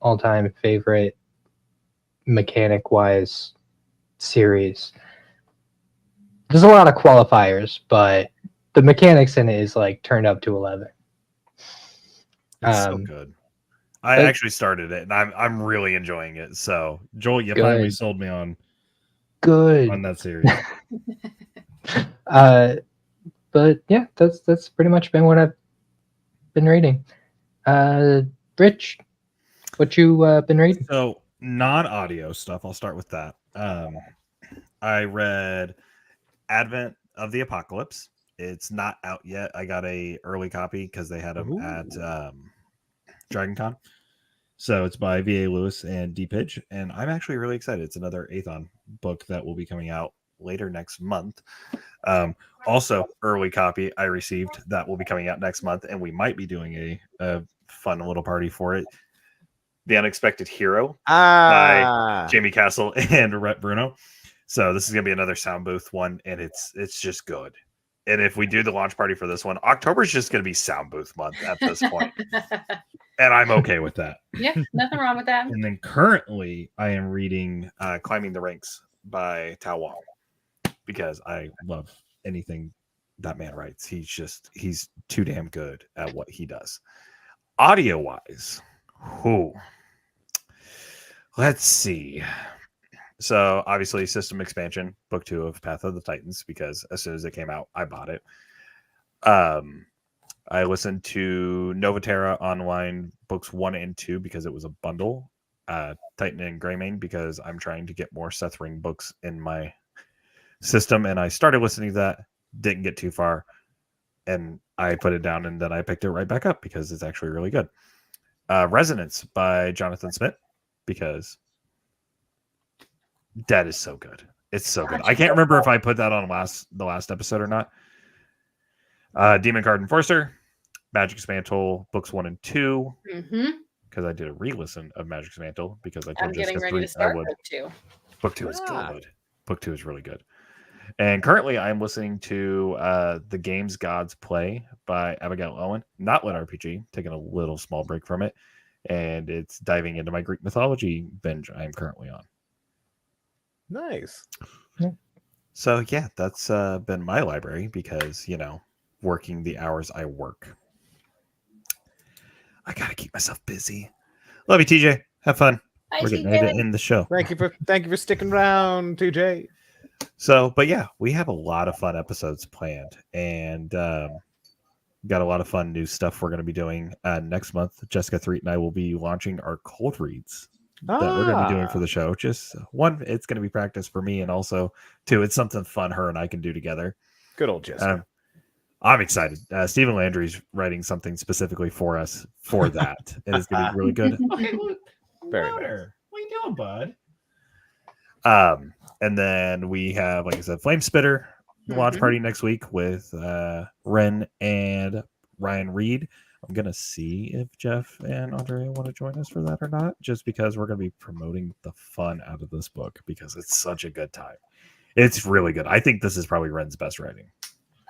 all-time favorite mechanic-wise series. There's a lot of qualifiers, but the mechanics in it is like turned up to 11. It's so good. I actually started it, and I'm really enjoying it. So, Joel, you finally sold me on that series. But yeah, that's pretty much been what I've been reading. Rich, what you been reading? So, non-audio stuff. I'll start with that. I read Advent of the Apocalypse. It's not out yet. I got a early copy because they had them at DragonCon. So it's by V.A. Lewis and D. Pidge, and I'm actually really excited. It's another Aethon book that will be coming out later next month. Also, early copy I received that will be coming out next month, and we might be doing a fun little party for it. The Unexpected Hero by Jamie Castle and Rhett Bruno. So this is going to be another sound booth one, and it's just good. And if we do the launch party for this one, October is just going to be sound booth month at this point. And I'm okay with that. Yeah, nothing wrong with that. And then currently I am reading Climbing the Ranks by Tao Wong because I love anything that man writes. He's too damn good at what he does. Audio wise, Let's see. So obviously system expansion, book 2 of Path of the Titans, because as soon as it came out, I bought it. I listened to Novaterra Online books 1 and 2 because it was a bundle. Titan and Greymane because I'm trying to get more Seth Ring books in my system, and I started listening to that, didn't get too far, and I put it down, and then I picked it right back up because it's actually really good. Resonance by Jonathan Smith, because that is so good. It's so good. I can't remember if I put that on the last episode or not. Demon Card Enforcer, Magic's Mantle, books 1 and 2. Because I did a re-listen of Magic's Mantle because I told I'm getting Jessica ready to 3 start I would. book 2. Book 2 is good. Book 2 is really good. And currently I'm listening to The Games Gods Play by Abigail Owen. Not Lit RPG, taking a little small break from it. And it's diving into my Greek mythology binge I'm currently on. Nice. So yeah, that's been my library because, working the hours I work. I gotta keep myself busy. Love you, TJ. Have fun. Hi, We're getting TJ. ready to end the show. Thank you for sticking around, TJ. So, but yeah, we have a lot of fun episodes planned, and got a lot of fun new stuff we're going to be doing next month. Jessica Threet and I will be launching our cold reads that we're going to be doing for the show. Just one, it's going to be practice for me, and also two, it's something fun her and I can do together. Good old Jessica. I'm excited. Stephen Landry's writing something specifically for us for that. And it's going to be really good. Okay, look. Very What nice. are you doing, bud? And then we have, like I said, Flame Spitter launch party next week with Ren and Ryan Reed. I'm going to see if Jeff and Andrea want to join us for that or not, just because we're going to be promoting the fun out of this book because it's such a good time. It's really good. I think this is probably Ren's best writing.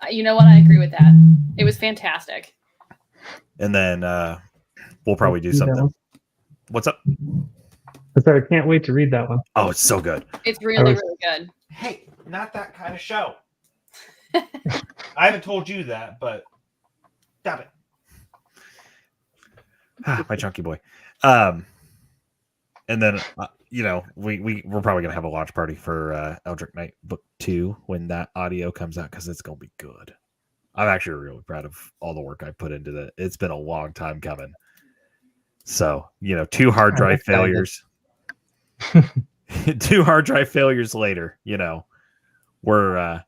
You know what? I agree with that. It was fantastic. And then we'll probably do something. What's up? Sorry, I can't wait to read that one. Oh, it's so good. It's really, really good. Hey, not that kind of show. I haven't told you that, but stop it. My chunky boy. And then we're probably gonna have a launch party for Eldritch Knight Book 2 when that audio comes out because it's gonna be good. I'm actually really proud of all the work I put into that. It's been a long time coming. So 2 hard drive failures. 2 hard drive failures later, we're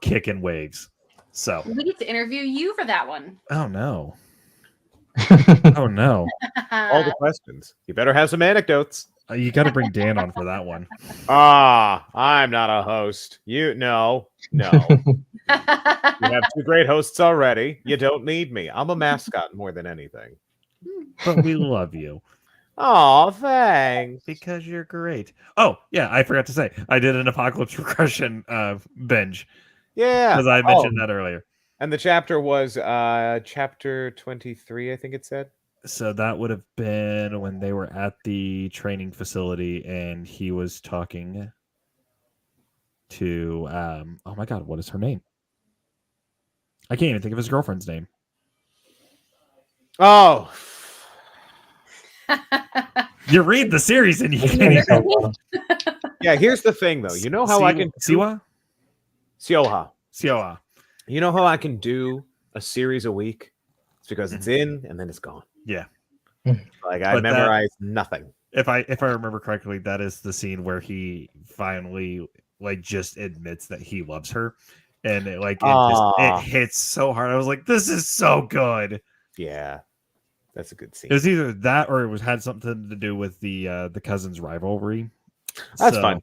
kicking waves. So we get to interview you for that one. Oh no. Oh no. All the questions. You better have some anecdotes. You got to bring Dan on for that one. I'm not a host. No. You have 2 great hosts already. You don't need me. I'm a mascot more than anything. But we love you. Oh, thanks. Because you're great. Oh, yeah, I forgot to say. I did an Apocalypse Regression binge. Yeah. Because I mentioned that earlier. And the chapter was chapter 23, I think it said. So that would have been when they were at the training facility and he was talking to oh my god, what is her name? I can't even think of his girlfriend's name. Oh. You read the series and you can't even... Yeah, here's the thing though. You know how I can Siwa? Sioha. You know how I can do a series a week? It's because it's in and then it's gone. Yeah. Like I memorize nothing. If I remember correctly, that is the scene where he finally just admits that he loves her, and it hits so hard. I was like, "This is so good." Yeah, that's a good scene. It was either that or had something to do with the cousins' rivalry. That's fun.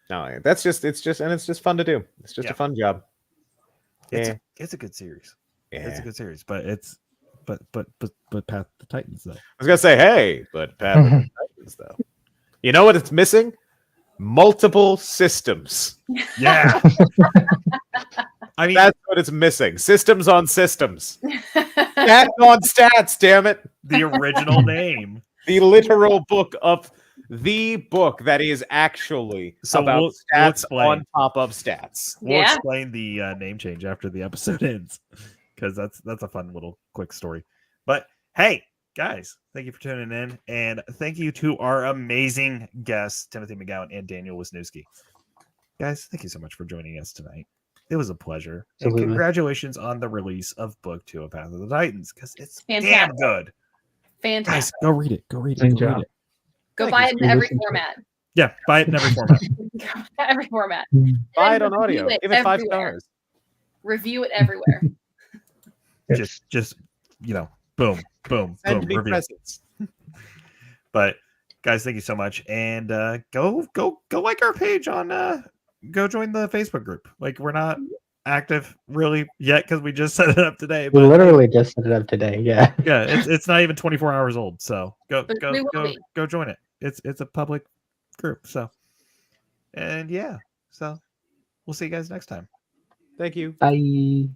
No, it's just fun to do. It's just a fun job. It's a good series. Yeah, it's a good series, but it's. But Path of the Titans though. I was gonna say, hey, but Path of the Titans though. You know what it's missing? Multiple systems. Yeah. I mean, that's what it's missing. Systems on systems. Stats on stats. Damn it. The original name. The literal book of the book that is actually about stats on top of stats. We'll explain the name change after the episode ends. Because that's a fun little quick story. But hey, guys, thank you for tuning in, and thank you to our amazing guests, Timothy McGowen and Daniel Wisniewski. Guys, thank you so much for joining us tonight. It was a pleasure. Absolutely. And congratulations on the release of Book 2 of Path of the Titans, because it's Fantastic. damn good. Fantastic. Guys, go read it. Go read it. Good Go read job. it. Go Thank buy you. it in every Listen to it. format. Yeah, buy it in every format. Every format. Buy And it on review audio. Give it 5 everywhere. stars. Review it everywhere. Yes. just boom, boom, Send boom, me review. presents. But guys, thank you so much, and go like our page on go join the Facebook group. Like, we're not active really yet because we just set it up today, We but literally just set it up today. Yeah. yeah, it's not even 24 hours old, so But we will be. go join it. It's a public group, so, and yeah, so we'll see you guys next time. Thank you. Bye.